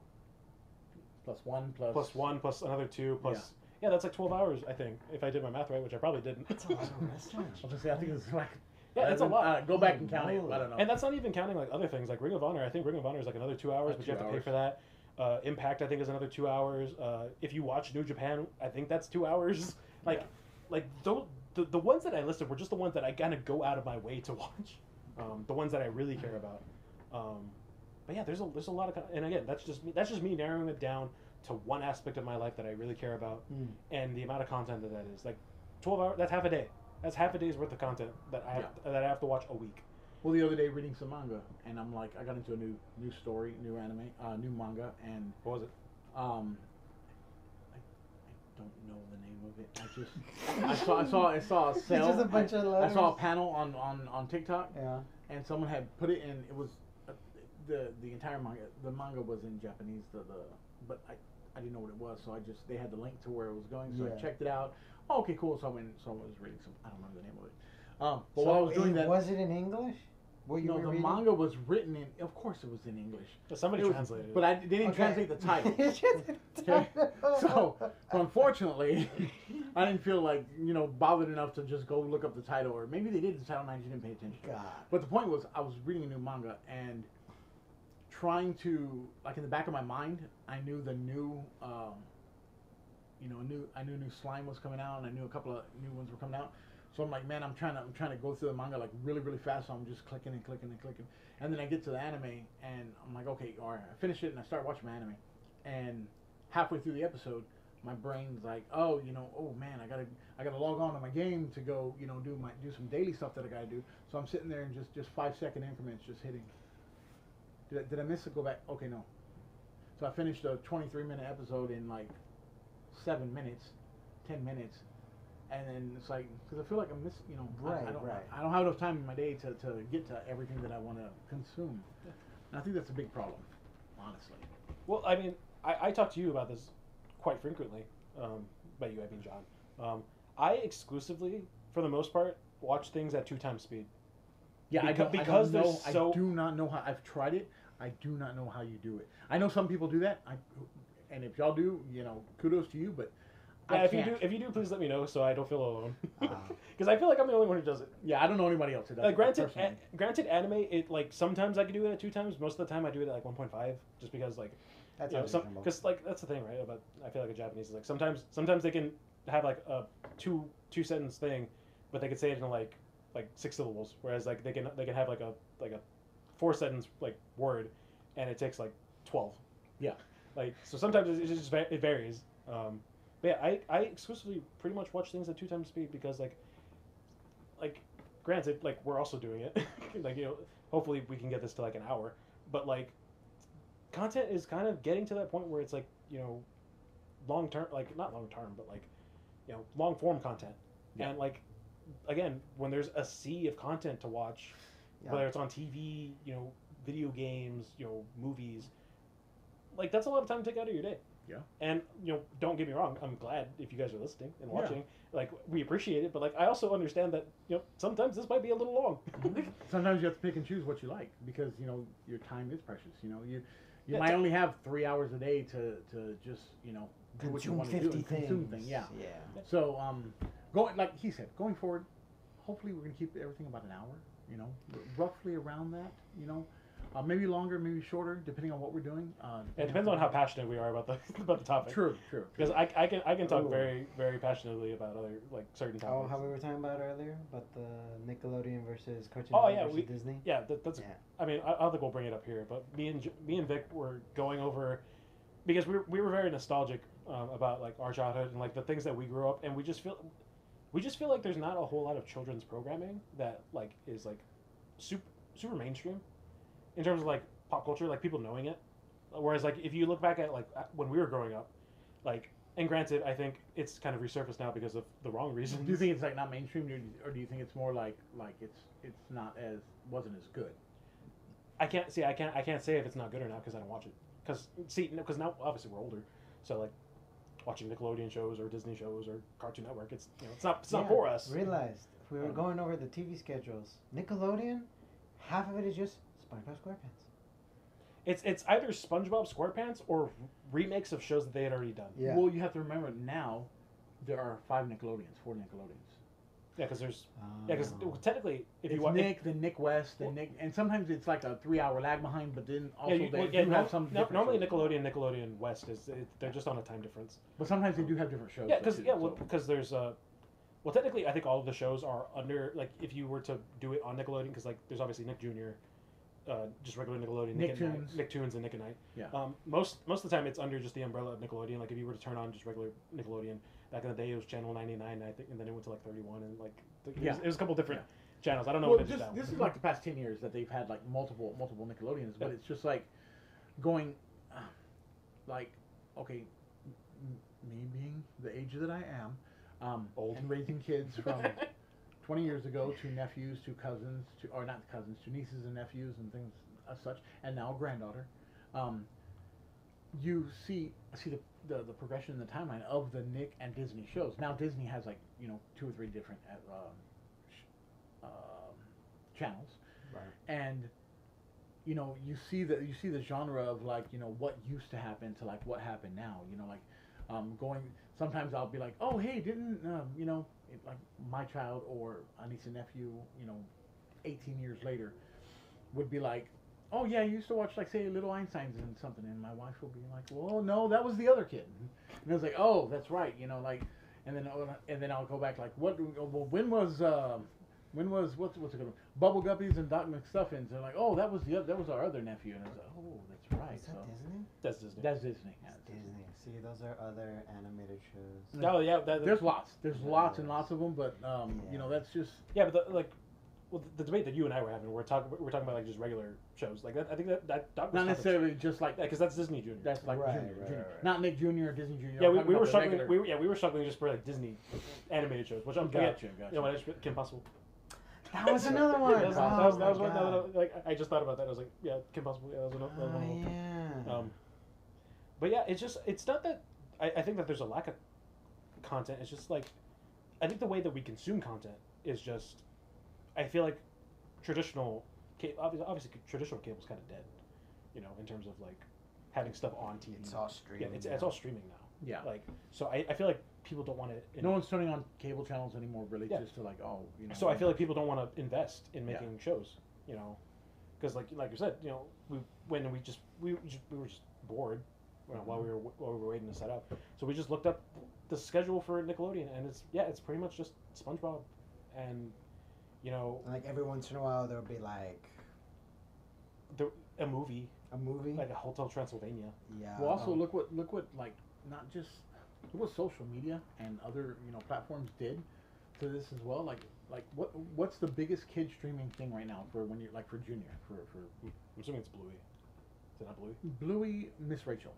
plus 1 plus 1 plus another 2 plus that's like 12 hours, I think, if I did my math right, which I probably didn't. That's a lot of wrestling. I was gonna say I think it's like Yeah, it's a lot. Go back and count it. I don't know. And that's not even counting like other things like Ring of Honor. I think Ring of Honor is like another 2 hours, but you have to pay for that. Impact I think is another 2 hours. If you watch New Japan, I think that's 2 hours. Like the ones that I listed were just the ones that I kind of go out of my way to watch. The ones that I really care about. But yeah, there's a lot of, and again, that's just me narrowing it down to one aspect of my life that I really care about, and the amount of content that is. Like 12 hours, that's half a day. That's half a day's worth of content that I have to watch a week. Well, the other day reading some manga, and I'm like, I got into a new story, new anime, new manga, and What was it? I don't know the name of it. I saw a sale. It's just a bunch of letters. I saw a panel on TikTok. Yeah. And someone had put it in. It was the entire manga. The manga was in Japanese. But I didn't know what it was, so they had the link to where it was going. So I checked it out. Oh, okay, cool. So I was reading some. I don't remember the name of it. But while I was doing that, was it in English? No, the manga was written in. Of course, it was in English. Somebody translated it. But they didn't translate the title. Okay. So unfortunately, I didn't feel like bothered enough to just go look up the title, or maybe they did the title and I just didn't pay attention. God. But the point was, I was reading a new manga and trying to, like, in the back of my mind, I knew the new, I knew new slime was coming out, and I knew a couple of new ones were coming out. So I'm like, man, I'm trying to go through the manga like really, really fast. So I'm just clicking and clicking and clicking, and then I get to the anime, and I'm like, okay, all right, I finish it, and I start watching my anime, and halfway through the episode, my brain's like, oh man, I gotta log on to my game to go, do some daily stuff that I gotta do. So I'm sitting there in just 5-second increments, just hitting. Did I miss it? Go back. Okay, no. So I finished a 23-minute episode in like 7 minutes, 10 minutes. And then it's like, because I feel like I'm missing, I don't have enough time in my day to get to everything that I want to consume. And I think that's a big problem, honestly. Well, I mean, I talk to you about this quite frequently. By you, I mean John. I exclusively, for the most part, watch things at 2 times speed. Yeah, I do not know how. I've tried it. I do not know how you do it. I know some people do that. And if y'all do, kudos to you. But yeah, if you do, please let me know so I don't feel alone. Because I feel like I'm the only one who does it. Yeah, I don't know anybody else who does it. Granted, anime, it like sometimes I can do it at 2 times. Most of the time, I do it at like 1.5, just because like that's because like that's the thing, right? About I feel like a Japanese is like sometimes they can have like a two sentence thing, but they can say it in like 6 syllables, whereas like they can have like a 4 sentence like word, and it takes like 12. Yeah. Like so sometimes it varies. But yeah, I exclusively pretty much watch things at 2 times speed because like granted, like we're also doing it. Like hopefully we can get this to like an hour, but like content is kind of getting to that point where it's like long term, like not long term, but like long form content. Yeah. And like again, when there's a sea of content to watch, whether it's on TV, video games, movies, like that's a lot of time to take out of your day. Yeah. And don't get me wrong, I'm glad if you guys are listening and watching. Yeah. Like we appreciate it, but like I also understand that sometimes this might be a little long. Sometimes you have to pick and choose what you like because your time is precious. You might only have 3 hours a day to just do what you want to do and consume things. Yeah. So like he said, going forward, hopefully we're gonna keep everything about an hour. Roughly around that. Maybe longer, maybe shorter, depending on what we're doing. It depends on how passionate we are about the topic. True. Because I can talk very, very passionately about other certain topics. Oh, how we were talking about earlier about the Nickelodeon versus Cartoon Network versus Disney. Yeah, that's. Yeah. I mean, I don't think we'll bring it up here, but me and Vic were going over because we were very nostalgic about like our childhood and like the things that we grew up, and we just feel like there's not a whole lot of children's programming that like is like super mainstream. In terms of like pop culture, like people knowing it, whereas like if you look back at like when we were growing up, like and granted, I think it's kind of resurfaced now because of the wrong reasons. Do you think it's like not mainstream, or do you think it's more like it's not wasn't as good? I can't say if it's not good or not because I don't watch it. Because now obviously we're older, so like watching Nickelodeon shows or Disney shows or Cartoon Network, it's it's not for us. Realized if we were going over the TV schedules, Nickelodeon, half of it is just SpongeBob SquarePants. It's either SpongeBob SquarePants or remakes of shows that they had already done. Yeah. Well, you have to remember now there are 4 Nickelodeons. Yeah, because there's because technically if It's you watch Nick, then Nick West, then Well- Nick, and sometimes it's like a 3 hour lag behind. But then also yeah, they yeah, do have some. different normally shows. Nickelodeon West they're just on a time difference. But sometimes they do have different shows. Yeah, though, because too, well, so- because there's well, technically, I think all of the shows are under like if you were to do it on Nickelodeon, because like there's obviously Nick Jr., just regular Nickelodeon, Nick at Night, Nicktoons. Nicktoons, and Nick at Night. Yeah. Most of the time, it's under just the umbrella of Nickelodeon. Like if you were to turn on just regular Nickelodeon, back in the day it was channel 99, I think, and then it went to like 31, and like it was a couple different channels. I don't know Well, what it is now. this is like the past 10 years that they've had like multiple Nickelodeons, but it's just like going, like, okay, me being the age that I am, Old. and raising kids from 20 years ago to nephews to cousins or not cousins to nieces and nephews and things as such, and now a granddaughter. You see the progression in the timeline of the Nick and Disney shows. Now Disney has like 2 or 3 different channels, Right. and you see the genre of like what used to happen to like what happened now. Going sometimes I'll be like, oh hey, didn't like my child or a niece and nephew 18 years later would be like, oh yeah, I used to watch like say Little Einsteins and something, and my wife will be like, well no, that was the other kid, and I was like, oh that's right, like, and then I'll go back like, when was what's it called, Bubble Guppies and Doc McStuffins? They're like, oh that was our other nephew, and I was like, oh that's right. Is that Disney? That's Disney. That's Disney. Yeah, It's Disney. See, those are other animated shows. Oh yeah, There's lots and lots of them, but that's just yeah, but the debate that you and I were having, we're talking about like just regular shows. Like I think that Doc not was necessarily just like because that's Disney Junior. that's like Right, Junior, right, Junior. right. Not Nick Jr. or Disney Jr. Yeah, I'm we talking were about the struggling. regular- We were struggling just for like Disney animated shows, which I'm Gotcha. You know, when I just Kim Possible. That was another one. That was Oh my one. God. Like I just thought about that. I was like, yeah, Kim Possible. Yeah, that was another Oh, one. yeah. But yeah, it's not that I think that there's a lack of content. It's just like I think the way that we consume content is just I feel like traditional obviously traditional cable's kind of dead, in terms of like having stuff on TV. It's all streaming. Yeah, it's all streaming now. Yeah. Like so I feel like people don't want to. No one's turning on cable channels anymore, really, Yeah. just to like, So I feel like people don't want to invest in making shows, because like you said, we were just bored while we were waiting to set up. So we just looked up the schedule for Nickelodeon, and it's pretty much just SpongeBob, and Like every once in a while there'll be like a movie a movie. like a Hotel Transylvania. Yeah. Well, also look what like not just look what social media and other platforms did to this as well. Like what's the biggest kid streaming thing right now for when you're like for Junior for I'm assuming it's Bluey. Is it not Bluey? Bluey, Miss Rachel.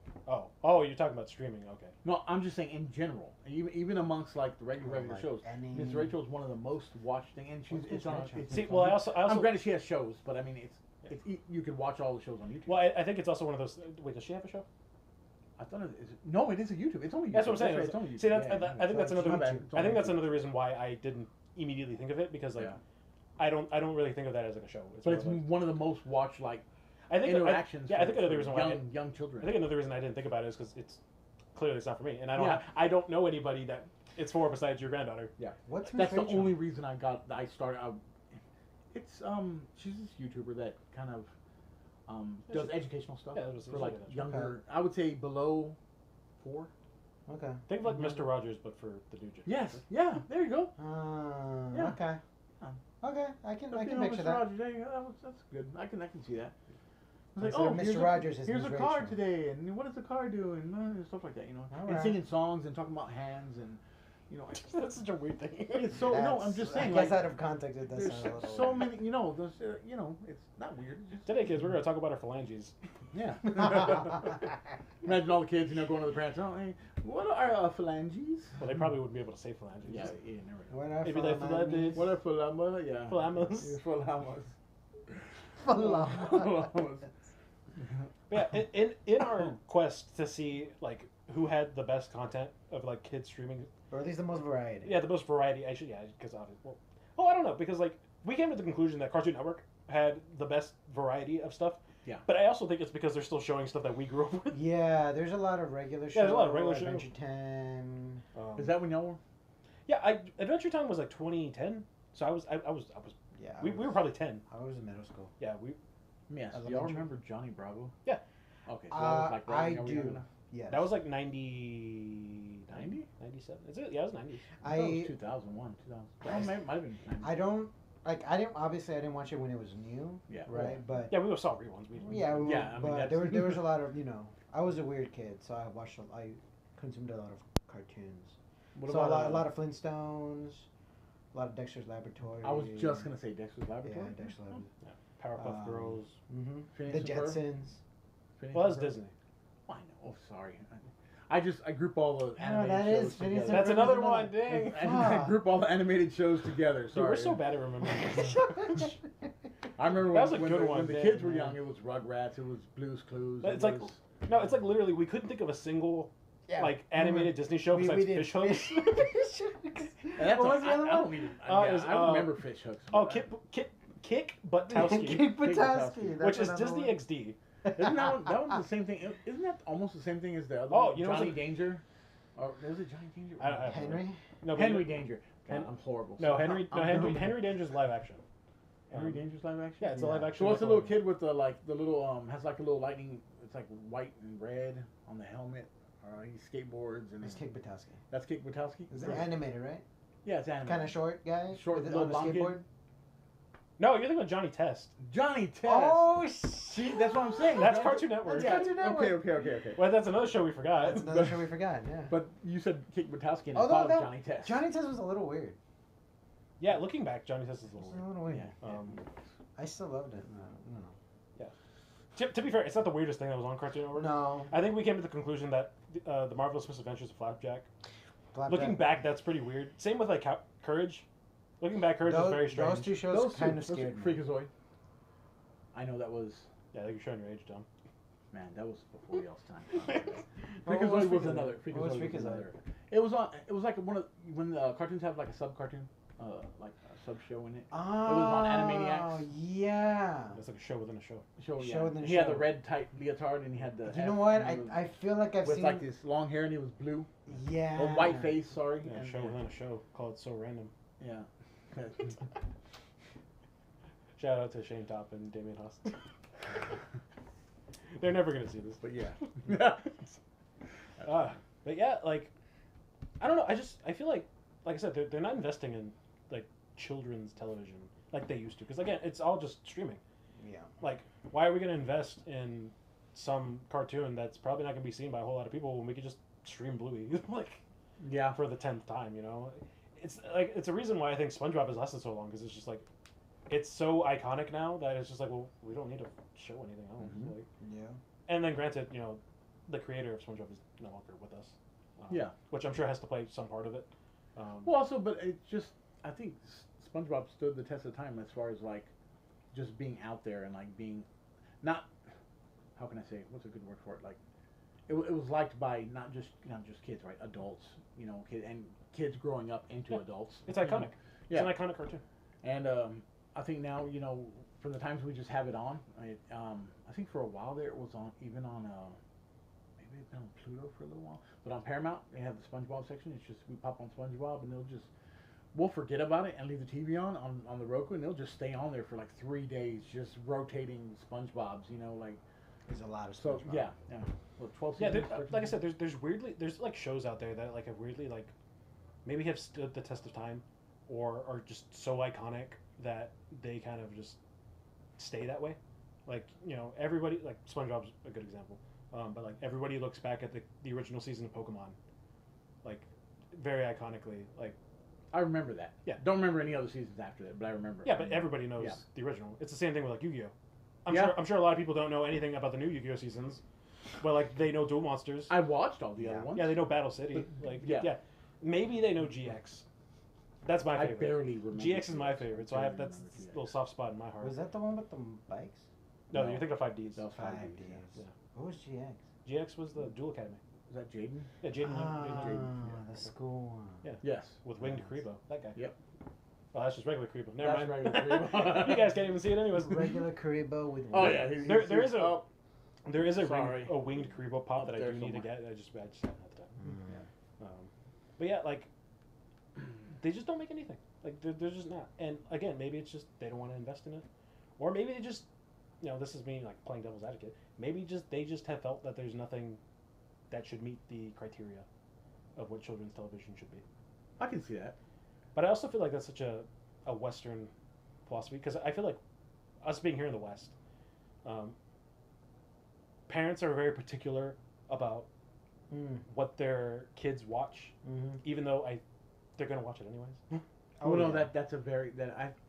Oh, you're talking about streaming. Okay. No, I'm just saying in general, even amongst like the regular like shows. any- Miss Rachel is one of the most watched thing, and What's Miss Rachel? See, well, I also granted she has shows, but I mean you could watch all the shows on YouTube. well, I think it's also one of those. Wait, does she have a show? I thought it is a YouTube. It's only YouTube. That's what I'm saying. Right, it's only YouTube. See, that's, Yeah, I think that's another. My bad. It's I only think that's YouTube. another reason why I didn't immediately think of it because like Yeah. I don't really think of that as like a show. But more it's of like- one of the most watched like I think interactions. I think for another reason why young children. I think another reason I didn't think about it is because it's clearly it's not for me, and Yeah. I don't know anybody that it's for besides your granddaughter. Yeah, What's Miss that's the Rachel? only reason I started. It's she's this YouTuber that kind of does educational stuff Yeah, it was for like that. younger. I would say below 4. Okay. Think of like Mr. Rogers, but for the new gen. Yes. Yeah. There you go. Yeah. Okay. Okay. I can picture Mr. that. Rogers, there you go. That's good. I can see that. It's like, Consider oh, Mr. here's Rogers as here's Miss a car Rachel. today, and what does the car do, and stuff like that, All and right. singing songs and talking about hands, and That's such a weird thing. it's so no, I'm just saying, I guess like, out of context, it does there's sound a little so weird. many, those, it's not weird. It's just, Today, kids, we're going to talk about our phalanges. yeah. Imagine all the kids, going to the parents. Oh, hey, what are phalanges? Well, they probably wouldn't be able to say phalanges. Yeah, never. What are Maybe like phalanges? What are phalamas? Yeah. Phalamas. Phalamas. Phalamas. But yeah, in our quest to see like who had the best content of like kids streaming, Or at least the most variety. yeah, the most variety. Actually, yeah, because I don't know, because like we came to the conclusion that Cartoon Network had the best variety of stuff. Yeah. But I also think it's because they're still showing stuff that we grew up with. Yeah, there's a lot of regular shows. Yeah, there's a lot of regular Adventure Time. Is that when y'all were? Adventure Time was like 2010. So I was Yeah. we were probably 10. I was in middle school. Yeah, we Yes. Do y'all Elementary. remember Johnny Bravo? Yeah. Okay. So that was like I right when we were do. young enough? Yes. that was like 90, 97. Is it? Yeah, it was 90s. I thought it I was 2001, 2000. I- Oh, might have been 90. I don't like. I didn't watch it when it was new. Yeah. Right. But Yeah, we saw reruns. yeah. Yeah, I mean, but that's- there was a lot of I was a weird kid, so I consumed a lot of cartoons. What So about a lot of Flintstones, a lot of Dexter's Laboratory. I was just gonna say Dexter's Laboratory. Yeah, Dexter's Laboratory. Powerpuff Girls. Mm-hmm. Phineas The and Ferb? Jetsons. Phineas Well, that's and Ferb? Disney. Oh, I know. Oh, sorry. I group all the animated that shows is Phineas together. That's Ferb another is one. Dang. And I group all the animated shows together. Dude, Sorry. we're so bad at remembering. I remember That was a when, good the, one, when the dang, kids were man. young, it was Rugrats, it was Blue's Clues. It's it like was, no, it's like literally we couldn't think of a single like animated Disney show besides Fish Hooks. and that's What was the other I one? don't even. It was, I remember Fish Hooks. Oh, but Kick Buttowski, Kick Buttowski, which is that's Disney another XD. Isn't that one the same thing? Isn't that almost the same thing as the other Oh, one? you know Johnny what's Danger? Or was it Johnny Danger? I don't Henry. No, but Henry you- Danger. God, I'm horrible. No, So Henry. No, I'm Henry. horrible. Henry Danger's live action. Henry Danger's live action. Yeah, it's a live action. So what's the little Nickelodeon. kid with the the little has like a little lightning? It's like white and red on the helmet. He skateboards and It's Kick Buttowski. that's Kick Buttowski. It's animated, right? Yeah, it's animated. Kind of short guy. Short, with it little on a blonde kid. skateboard. No, you're thinking of Johnny Test. Johnny Test. Oh See, that's what I'm saying. That's Johnny- Cartoon Network. That's Cartoon Network. Okay. Well, that's another show we forgot. That's another show we forgot. Yeah. But you said Kick Buttowski and Although I thought that- Johnny Test. Johnny Test was a little weird. Yeah, looking back, Johnny Test is a It little was a weird. little weird. Yeah. I still loved it. No. To be fair, it's not the weirdest thing that was on Cartoon Network. No. I think we came to the conclusion that the Marvelous Misadventures of Flapjack. Flapjack. Looking back, that's pretty weird. Same with like Courage. Looking back, Courage was very strange. Those two shows kind of those scared me. Freakazoid. I know that was. Yeah, I think you're showing your age, Tom. Man, that was before y'all's time. What was Freakazoid was Freakazoid? another. What was Freakazoid was Freakazoid? another. It was on. It was like one of when the cartoons have like a sub cartoon, like a sub show in it. Oh, on Animaniacs. Yeah. It's like a show within a show. Show within a he had the show. red tight leotard and he had the. You know F, what? and he was I feel like I've with seen. like this long hair and he was blue. Yeah. Or white face. Sorry. Yeah, and, show within a show called So Random. Yeah. Shout out to Shane Top and Damien Haas. They're never gonna see this. But yeah. But yeah, like I don't know. I feel like I said, they're not investing in like children's television like they used to. Because again, it's all just streaming. Yeah. Like, why are we gonna invest in some cartoon that's probably not gonna be seen by a whole lot of people when we could just stream Bluey like Yeah. for the 10th time? You know, it's a reason why I think SpongeBob has lasted so long because it's just like it's so iconic now that it's just like, well, we don't need to show anything else. Mhm. Like, Yeah. and then granted, you know, the creator of SpongeBob is no longer with us. Yeah. Which I'm sure has to play some part of it. Well, also, but it's just I think SpongeBob stood the test of time as far as like just being out there and like being not how can I say what's a good word for it like it was liked by not just kids, right, adults, you know, and kids growing up into adults. It's you know. iconic. Yeah. It's an iconic cartoon. And I think now, you know, from the times we just have it on, I think for a while there it was on even on maybe it's been on Pluto for a little while, but on Paramount they have the SpongeBob section. It's just we pop on SpongeBob and we'll forget about it and leave the TV on the Roku and they'll just stay on there for like 3 days just rotating SpongeBob's, you know, like There's a lot of so SpongeBob. yeah. Well, 12 Yeah, seasons. like I said, there's like shows out there that like have weirdly like maybe have stood the test of time or are just so iconic that they kind of just stay that way. Like, you know, everybody, like SpongeBob's a good example, but like everybody looks back at the original season of Pokemon, like very iconically, like I remember that. Yeah. Don't remember any other seasons after that, but I remember. yeah, but everybody knows Yeah. the original. It's the same thing with like Yu-Gi-Oh. Yeah. I'm sure a lot of people don't know anything about the new Yu-Gi-Oh seasons, but like they know Duel Monsters. I watched all the Yeah. other ones. Yeah, they know Battle City. But- Like yeah. yeah. Maybe they know GX. That's my I favorite. barely remember. GX is my favorite, so I have barely that's remember a GX. little soft spot in my heart. Was that the one with the bikes? No, No. you're thinking of 5Ds. That was 5 Ds, Ds. Yeah. What was GX? GX was the Duel Academy. Is that Jaden? Yeah, Jaden The school one. Yeah, Yes. with Winged Yes. Karibo. That guy. Yep. Oh, that's just regular Karibo. Never That's mind. regular Karibo. You guys can't even see it anyways. Regular Karibo with. Oh wings. yeah. There is a- oh, There is a Sorry. winged Karibo pop Up that I there do need to somewhere. get. I just haven't had the time. Mm. But yeah, like they just don't make anything. Like they're just not. And again, maybe it's just they don't want to invest in it, or maybe they just, this is me like playing devil's advocate. Maybe they just have felt that there's nothing that should meet the criteria of what children's television should be. I can see that. But I also feel like that's such a Western philosophy, because I feel like us being here in the West, parents are very particular about what their kids watch, even though they're gonna watch it anyways. Oh, no, that's a very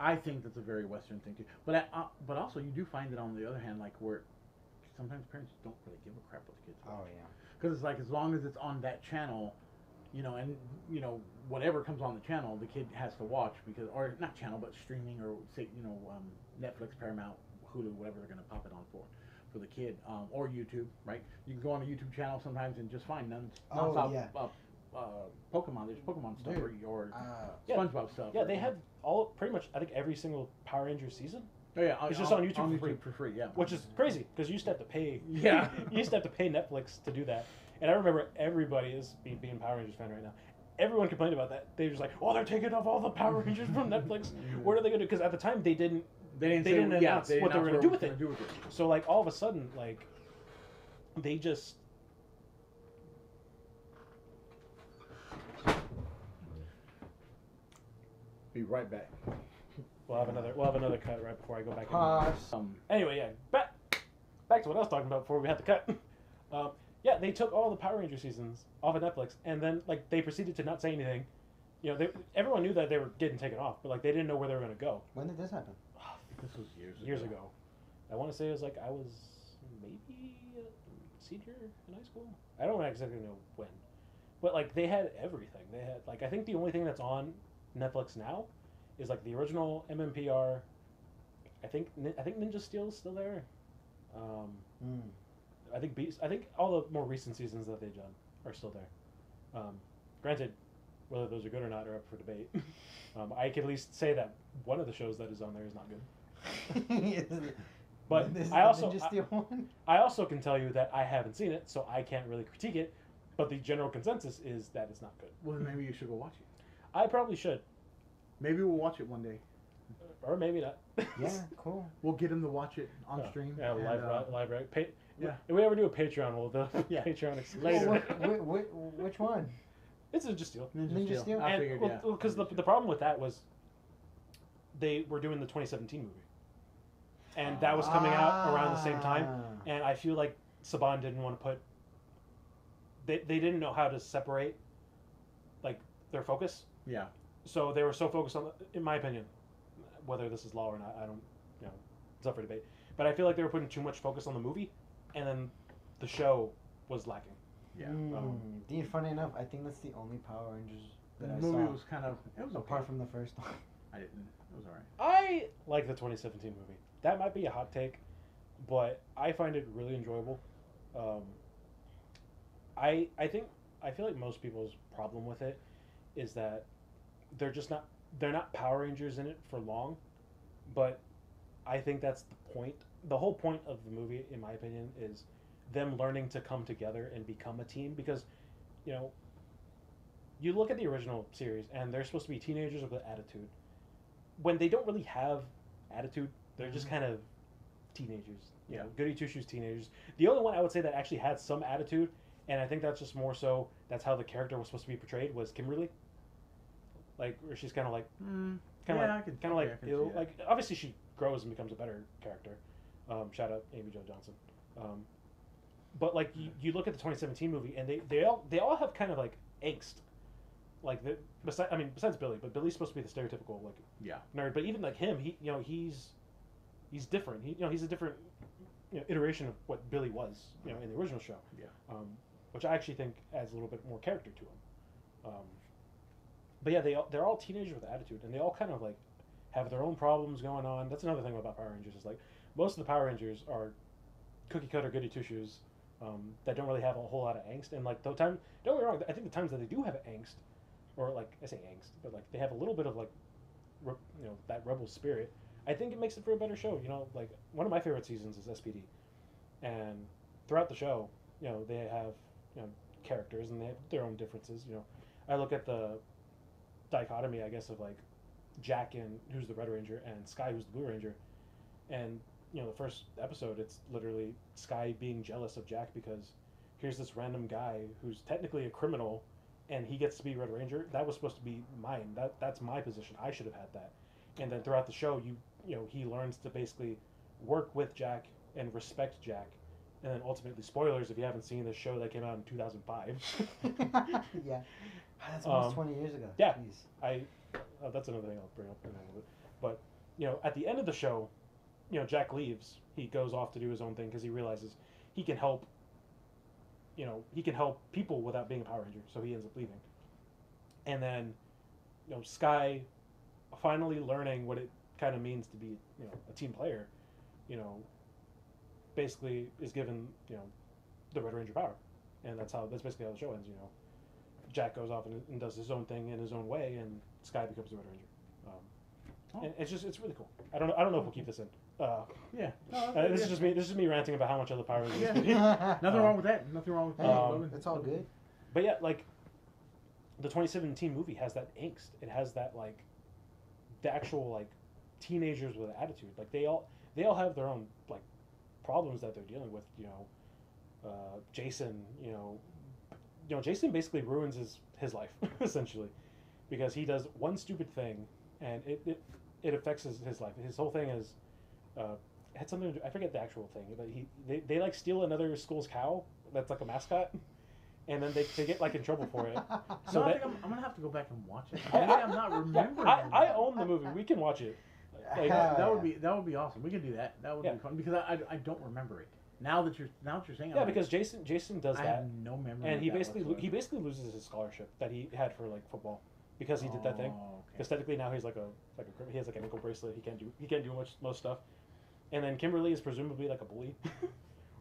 I think that's a very Western thing too. But also you do find that on the other hand, like where sometimes parents don't really give a crap what the kids watch. Oh yeah. Because it's like as long as it's on that channel, and whatever comes on the channel, the kid has to watch because, or not channel, but streaming or say Netflix, Paramount, Hulu, whatever they're gonna pop it on for the kid, or YouTube, right? You can go on a YouTube channel sometimes and just find nonstop Pokemon. There's Pokemon stuff or SpongeBob stuff. Yeah, they have pretty much I think every single Power Rangers season. Oh yeah, it's just on YouTube for free. Yeah, which is crazy because you used to have to pay. Yeah, you used to have to pay Netflix to do that. And I remember everybody is being a Power Rangers fan right now. Everyone complained about that. They were just like, "Oh, they're taking off all the Power Rangers from Netflix. What are they going to do?" Because at the time they didn't announce what they were going to do with it. So like all of a sudden, like they just. Be right back. We'll have another cut right before I go back. Anyway, yeah, back to what I was talking about before we had the cut. Yeah, they took all the Power Ranger seasons off of Netflix, and then like they proceeded to not say anything. Everyone knew that they were getting taken off, but like they didn't know where they were going to go. When did this happen? This was years ago. I want to say it was like I was maybe a senior in high school. I don't exactly know when, but like they had everything. They had like I think the only thing that's on Netflix now is like the original MMPR. I think Ninja Steel's still there. I think all the more recent seasons that they've done are still there. Granted, whether those are good or not are up for debate. I can at least say that one of the shows that is on there is not good. But I also can tell you that I haven't seen it, so I can't really critique it. But the general consensus is that it's not good. Well, then maybe you should go watch it. I probably should. Maybe we'll watch it one day. Or maybe not. Yeah, cool. We'll get him to watch it on stream. Yeah, live right. Yeah. If we ever do a Patreon, we'll do Patreon later. Which one? It's Ninja Steel. Ninja Steel? I figured, yeah. Because the problem with that was they were doing the 2017 movie. And that was coming out around the same time. And I feel like Saban didn't want to put... They didn't know how to separate like their focus. Yeah. So they were so focused on, in my opinion, whether this is law or not, I don't, it's up for debate. But I feel like they were putting too much focus on the movie, and then the show was lacking. Yeah. Dude, funny enough, I think that's the only Power Rangers that I saw. The movie was kind of... It was apart okay. from the first one. It was alright. I like the 2017 movie. That might be a hot take, but I find it really enjoyable. I feel like most people's problem with it is that they're not Power Rangers in it for long, but I think that's the point. The whole point of the movie, in my opinion, is them learning to come together and become a team, because you look at the original series and they're supposed to be teenagers with attitude. When they don't really have attitude, they're just kind of teenagers. Goody two shoes teenagers. The only one I would say that actually had some attitude, and I think that's just more so that's how the character was supposed to be portrayed, was Kimberly. Like, where she's kind of like, like obviously she grows and becomes a better character. Shout out Amy Jo Johnson. But like you look at the 2017 movie and they all have kind of like angst. Like besides Billy, but Billy's supposed to be the stereotypical like nerd. But even like him, he's different. He's a different iteration of what Billy was in the original show. Yeah. Which I actually think adds a little bit more character to him. But yeah, they're all teenagers with attitude, and they all kind of like have their own problems going on. That's another thing about Power Rangers is like most of the Power Rangers are cookie cutter goody two shoes that don't really have a whole lot of angst. And like don't get me wrong, I think the times that they do have angst, or like I say angst, but like they have a little bit of like that rebel spirit. I think it makes it for a better show. Like one of my favorite seasons is SPD, and throughout the show, they have characters and they have their own differences. I look at the dichotomy, I guess, of like Jack and who's the Red Ranger and Sky who's the Blue Ranger, and the first episode it's literally Sky being jealous of Jack because here's this random guy who's technically a criminal, and he gets to be Red Ranger. That was supposed to be mine. That's my position. I should have had that. And then throughout the show, he learns to basically work with Jack and respect Jack. And then ultimately, spoilers if you haven't seen this show that came out in 2005. Yeah, that's almost 20 years ago. Yeah, Jeez. that's another thing I'll bring up in a little bit. But at the end of the show, Jack leaves. He goes off to do his own thing because he realizes he can help. He can help people without being a Power Ranger. So he ends up leaving. And then, Sky, finally learning what it kind of means to be a team player, basically is given the Red Ranger power, and that's basically how the show ends. Jack goes off and does his own thing in his own way, and Sky becomes the Red Ranger. And it's really cool. I don't know if we'll keep this in. Yeah. This is just me. This is me ranting about how much I love Power Rangers. Yeah. Nothing wrong with that. Nothing wrong with that. It's all good. But yeah, like the 2017 movie has that angst. It has that like the actual like teenagers with attitude. Like they all have their own like problems that they're dealing with. Jason. Jason basically ruins his life essentially because he does one stupid thing and it affects his life. His whole thing is had something to do, I forget the actual thing, but they like steal another school's cow that's like a mascot, and then they get like in trouble for it. So I think I'm gonna have to go back and watch it. I'm not remembering. I own the movie. We can watch it. Like, that would be awesome. We can do that. That would be fun because I don't remember it. Now that you're saying, yeah, because Jason does that. I have no memory. And he basically loses his scholarship that he had for like football because he did that thing. Because technically now he's he has like an ankle bracelet. He can't do most stuff. And then Kimberly is presumably like a bully,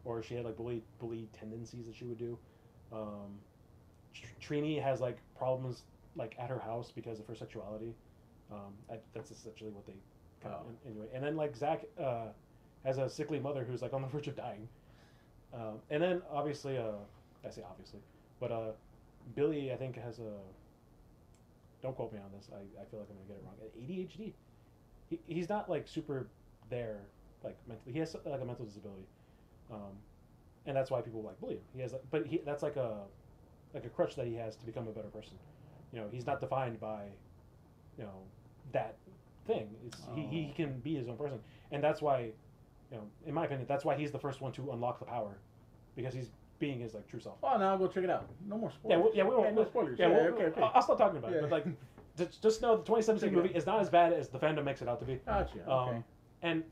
or she had like bully tendencies that she would do. Trini has like problems like at her house because of her sexuality. That's essentially what they anyway. And then like Zach has a sickly mother who's like on the verge of dying. And then obviously, I say obviously, but Billy I think has a. Don't quote me on this. I feel like I'm gonna get it wrong. ADHD. He's not like super there like mentally. He has like a mental disability, and that's why people like bully him. He has, that's like a crutch that he has to become a better person. He's not defined by, that thing. He can be his own person, and that's why, in my opinion, that's why he's the first one to unlock the power, because he's being his like true self. Oh, now I'll go check it out. No more spoilers. We won't. No spoilers. Yeah, okay. I'll stop talking about it. But like, just know the 2017 movie is not as bad as the fandom makes it out to be. Gotcha. Okay. And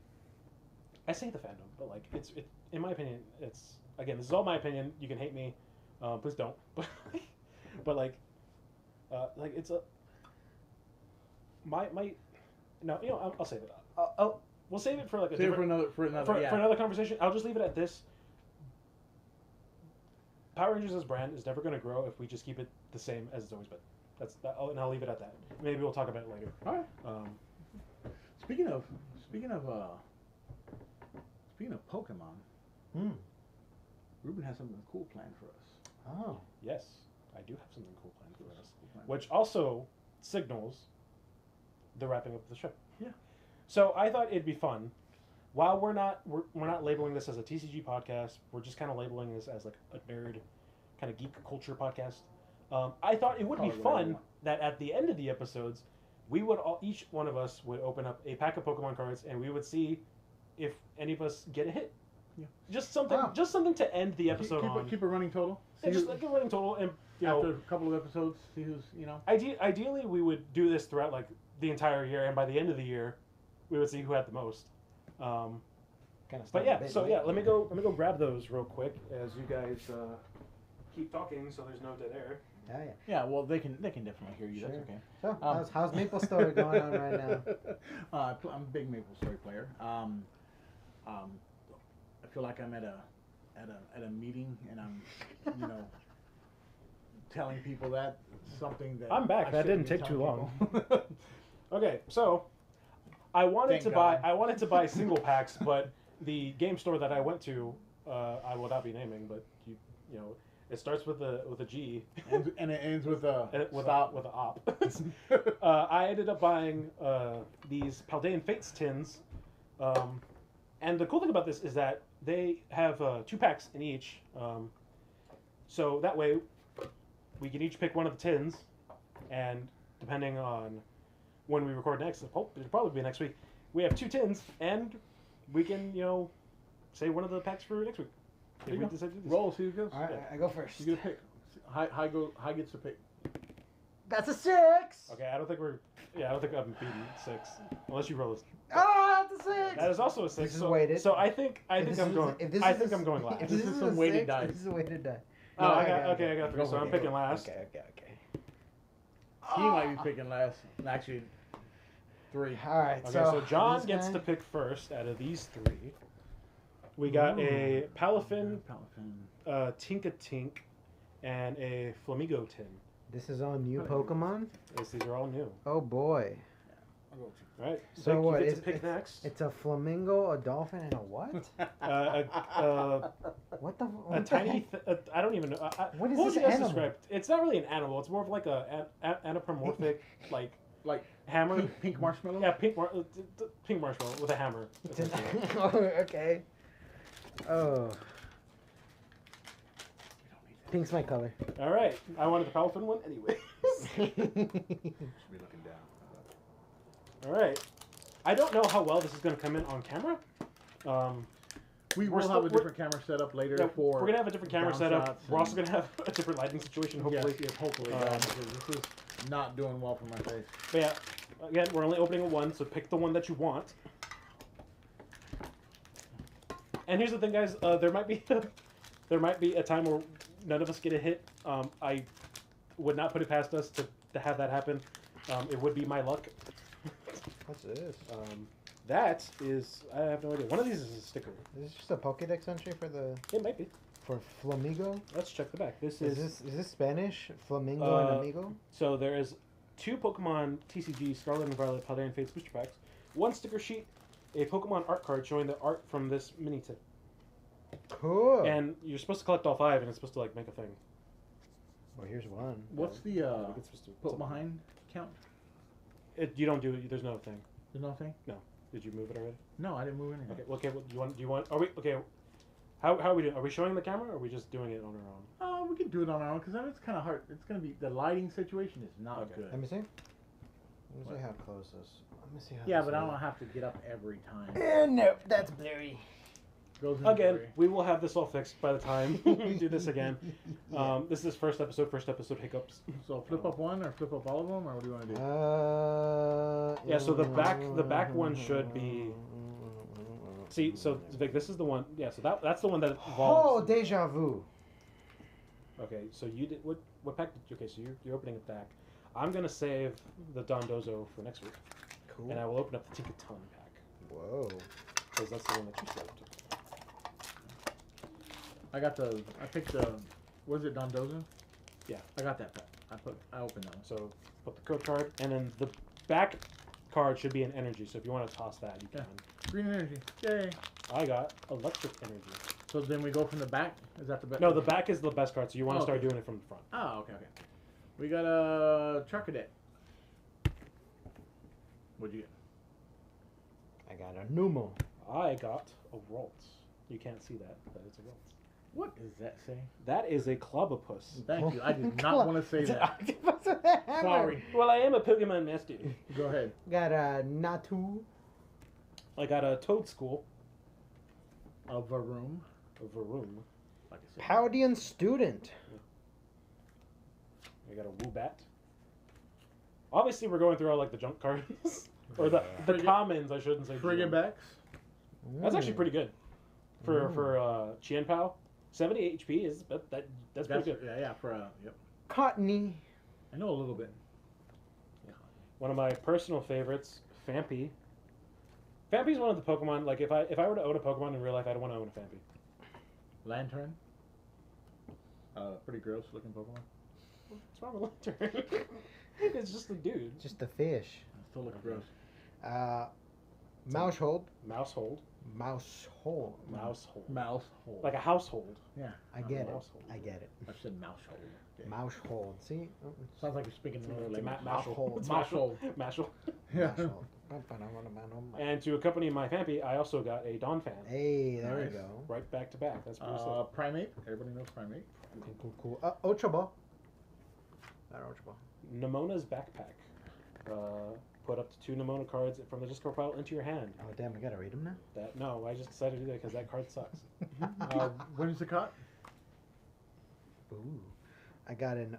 I say the fandom, but like it's in my opinion, it's again this is all my opinion. You can hate me, please don't. But like it's a my no I'll save it. We'll save it for like for another conversation. I'll just leave it at this. Power Rangers as a brand is never going to grow if we just keep it the same as it's always been. And I'll leave it at that. Maybe we'll talk about it later. All right. Speaking of Pokemon, Ruben has something cool planned for us. Oh. Yes, I do have something cool planned for us, which also signals the wrapping up of the show. Yeah. So I thought it'd be fun. While we're not labeling this as a TCG podcast, we're just kind of labeling this as like a nerd, kind of geek culture podcast. I thought it would be fun that at the end of the episodes, we would each one of us would open up a pack of Pokemon cards and we would see if any of us get a hit. Yeah. Just something to end the episode on. Keep a running total. Just like a running total, and after a couple of episodes, see who's Ideally, we would do this throughout like the entire year, and by the end of the year, we would see who had the most. But yeah, let me go grab those real quick as you guys keep talking, so there's no dead air. Yeah. Yeah, well, they can definitely hear you. Sure. That's okay. So, how's Maple Story going on right now? I'm a big Maple Story player. I feel like I'm at a meeting, and I'm telling people that something that I'm back. That didn't take too long. Okay, so I wanted to buy single packs, but the game store that I went to, I will not be naming, but It starts with a G. And it ends with a with stop. a op. I ended up buying these Paldean Fates tins, and the cool thing about this is that they have 2 packs in each. So that way, we can each pick one of the tins, and depending on when we record next, it'll probably be next week. We have 2 tins, and we can say one of the packs for next week. If we decide to do this. Roll, see who goes. All right, I go first. You get a pick. High gets to pick. That's a 6. Okay, I don't think I'm beating 6 unless you roll this. Oh, that's a 6. That is also a 6. This is weighted. So I think I'm going last. This is some weighted dice. This is a weighted die. Oh, I got 3. So I'm Okay. picking last. Okay. He might be picking last. Actually, 3. All right. Okay, so John this gets guy- to pick first out of these 3. We got a Palafin, Tinka Tink, and a Flamigo tin. This is all new Pokemon. These are all new. Oh boy. All right. So Vic, what? You get to pick next. It's a flamingo, a dolphin, and a what? What the? A What the tiny. heck? I don't even know. What is what this would you guys animal? describe? It's not really an animal. It's more of like a anthropomorphic like Like hammer. pink marshmallow. Yeah, pink marshmallow with a hammer. It's an- essentially. oh, okay. Oh. Pink's my color. All right. I wanted the Palafin one anyway. Should be looking down. All right. I don't know how well this is going to come in on camera. We We're will still- have a different camera setup later Yeah, for. we're gonna have a different camera down setup. shots We're also and- gonna have a different lighting situation, hopefully. Yes, hopefully. Because this is not doing well for my face. But yeah, again, we're only opening a 1, so pick the one that you want. And here's the thing, guys. There might be a time where none of us get a hit. I would not put it past us to have that happen. It would be my luck. What's this? That is, I have no idea. One of these is a sticker. Is this just a Pokédex entry for the It might be. for Flamigo? Let's check the back. This Is this Spanish? Flamingo and Amigo? So there is 2 Pokemon TCG Scarlet and Violet Paldean Fates booster packs, 1 sticker sheet, a Pokemon art card showing the art from this mini tip. Cool. And you're supposed to collect all 5, and it's supposed to like make a thing. well, here's one. What's the It's supposed to put behind count? You don't do it. There's no thing. There's nothing. Did you move it already? No, I didn't move anything. Okay. Well, okay. Well, do you want? Are we okay? How are we doing? Are we showing the camera, or are we just doing it on our own? We can do it on our own because it's kind of hard. It's gonna be the lighting situation is not Okay. Let good. me see. Let me What? see how close this. Let me see how. Yeah, this but I is. don't have to get up every time. No, that's blurry. Goes in Again, blurry. we will have this all fixed by the time we do this again. This is first episode hiccups. So flip up one or flip up all of them, or what do you want to do? Yeah, so the back one should be. See, so Vic, this is the one. Yeah, so that's the one that Oh, evolves. deja vu. Okay, so you did what pack did you? Okay, so you're opening it back. I'm gonna save the Dondozo for next week, Cool. and I will open up the Tinkaton pack Whoa. because that's the one that you saved. I picked the, what is it, Dondozo? Yeah. I got that. I opened that one. So put the code card, and then the back card should be an energy. So if you want to toss that, you can. Green energy. Yay. I got electric energy. So then we go from the back? Is that the best? No, the back is the best card, so you want to Oh, start okay. doing it from the front. Oh, okay. We got a Charcadet. What'd you get? I got a Numo. I got a Ralts. You can't see that, but it's a Ralts. What does that say? That is a Clobopus. Thank you. I did not want to say It's an that. octopus with a hammer. Sorry. Well, I am a Pokemon master. Go ahead. Got a Natu. I got a Toad School. A Varoom. A Varoom. Like I said. Paldean student. I got a Woobat. Obviously, we're going through all like the junk cards. Or the Frigate- commons, I shouldn't say. Friggin' junk. Backs. That's actually pretty good. For Mm. for Chien Pao. 70 HP is that's pretty good. Yeah, yep. Cottony. I know a little bit. One of my personal favorites, Fampi. Fampi's one of the Pokemon. Like if I were to own a Pokemon in real life, I'd want to own a Fampi. Lantern. Pretty gross looking Pokemon. What's wrong with Lantern? It's just a dude. Just a fish. Still looks gross. Mousehold. Mousehold. Mouse hole. Mousehole. Mouse hole. Like a household. Yeah. I get it. Household. I get it. I said mouse hole. Okay. Mouse hold. See? Oh, Sounds like you're speaking another It's a language. Mashal. It's Mashal. Mashal. Yeah. mouse hold. And to accompany my Pampy, I also got a Dawn fan. Hey, there we Nice. go. Right back to back. That's pretty sick. Primate. Everybody knows Primate. Cool. Ocho ball. Not Ocho ball. Nemona's backpack. Put up to 2 Nemona cards from the discard pile into your hand. Oh, damn, I gotta read them now? No, I just decided to do that because that card sucks. When is the cut? Ooh. I got an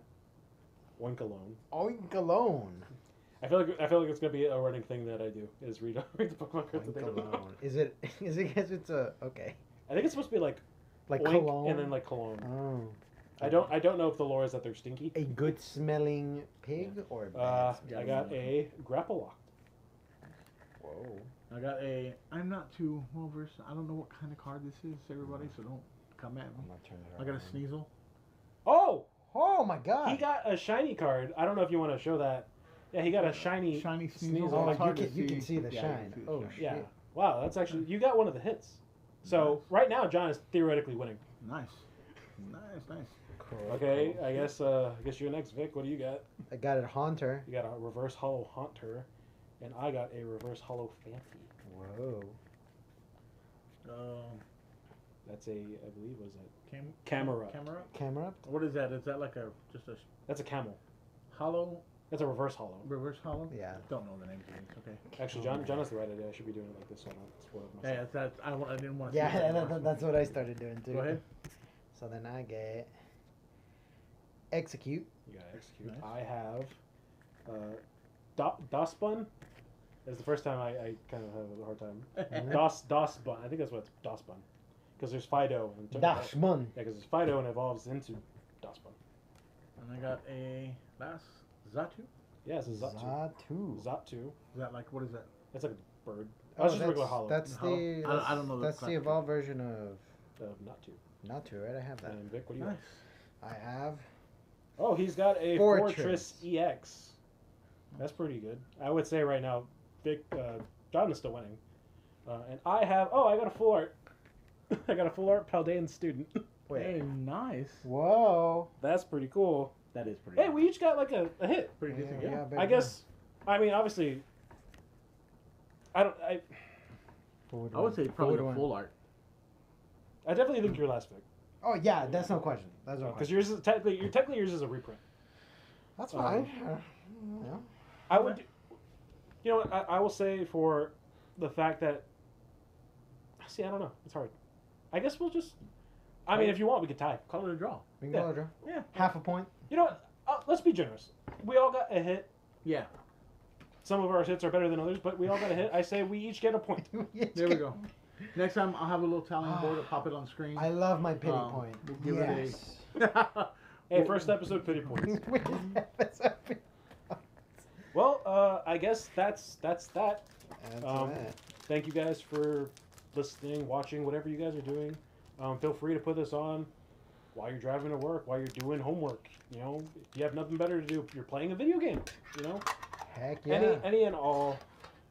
One cologne. Oink alone. I feel like it's gonna be a running thing that I do is read the Pokemon cards that they Oink don't know. alone. Is it because it's a okay. I think it's supposed to be like Like oink cologne. and then like cologne. Oh. I don't know if the lore is that they're stinky. A good smelling pig or a bad I smelling? got a grapple lock. Whoa. I got a. I'm not too well versed. I don't know what kind of card this is, everybody. So don't come at me. I'm gonna turn it I got a around. Sneasel. Oh, Oh my god. he got a shiny card. I don't know if you want to show that. Yeah, he got a shiny. Shiny Sneasel. Sneasel. Oh, It's hard you to can see the Yeah, shine. you can see the Oh, shine. shit. Yeah. Wow, that's actually you got one of the hits. So right now John is theoretically winning. Nice. Nice. Cool. Okay, I guess you're next, Vic. What do you got? I got it Haunter. You got a reverse hollow Haunter, and I got a reverse hollow Phanpy. Whoa. That's a, I believe, was it? Camera. Camera up? What is that? Is that like just a That's a camel. hollow, That's a reverse hollow. reverse hollow? Yeah. Don't know the names of these. Okay. Actually, John has the right idea. I should be doing it like this, so I don't spoil it myself. Yeah, that's. I didn't want to. Yeah, that's what I started doing too. Go ahead. So then I get Execute. You gotta execute. Nice. I have DOSBun. It's the first time I kind of have a hard time. DOSBun. I think that's what it's DOSBun. Because there's Fido. And Dashman. Yeah, because there's Fido and evolves into DOSBun. And I got a last Zatu. Yeah, it's a Zatu. Zatu. Zatu. Is that like what is that? That's like a bird. Oh, That's just regular hollow. That's Hollow? the. I don't know the That's the classification. evolved version of Natu. Natu, right? I have that. And Vic, what do you Nice. have? I have. Oh, he's got a Fortress. Fortress EX. That's pretty good. I would say right now, Vic, John is still winning. And I have. Oh, I got a full art. I got a full art Paldean student. Wait. Hey, nice. Whoa. That's pretty cool. That is pretty. Hey, we each got like a hit. pretty decent. Yeah. big I guess. I mean, obviously. I don't. I would say probably Forward a one. full art. I definitely think you're last, Vic. Oh yeah, that's no question. That's no Because question. yours is technically yours is a reprint. That's fine. Yeah. I would. You know what? I will say for the fact that. See, I don't know. It's hard. I guess we'll just. I mean, if you want, we could tie. Call it a draw. We can Yeah. go to draw. Yeah. Half a point. You know what? Let's be generous. We all got a hit. Yeah. Some of our hits are better than others, but we all got a hit. I say we each get a point. There we go. Next time I'll have a little tallying board. I'll pop it on screen. I love my pity point. We'll give it yes. Hey, first episode pity points. Which episode? Well, I guess that's that. That's Um, that. Thank you guys for listening, watching, whatever you guys are doing. Feel free to put this on while you're driving to work, while you're doing homework. You know, if you have nothing better to do, you're playing a video game. You know, Heck yeah. any and all.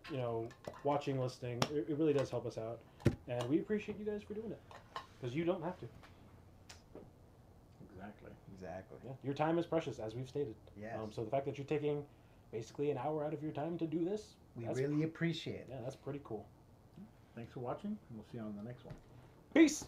You know, watching, listening, it really does help us out, and we appreciate you guys for doing it because you don't have to. Exactly. Exactly. Yeah, your time is precious, as we've stated. Yes. So the fact that you're taking basically an hour out of your time to do this, We that's really appreciate it. yeah, that's pretty cool. Thanks for watching, and we'll see you on the next one. Peace.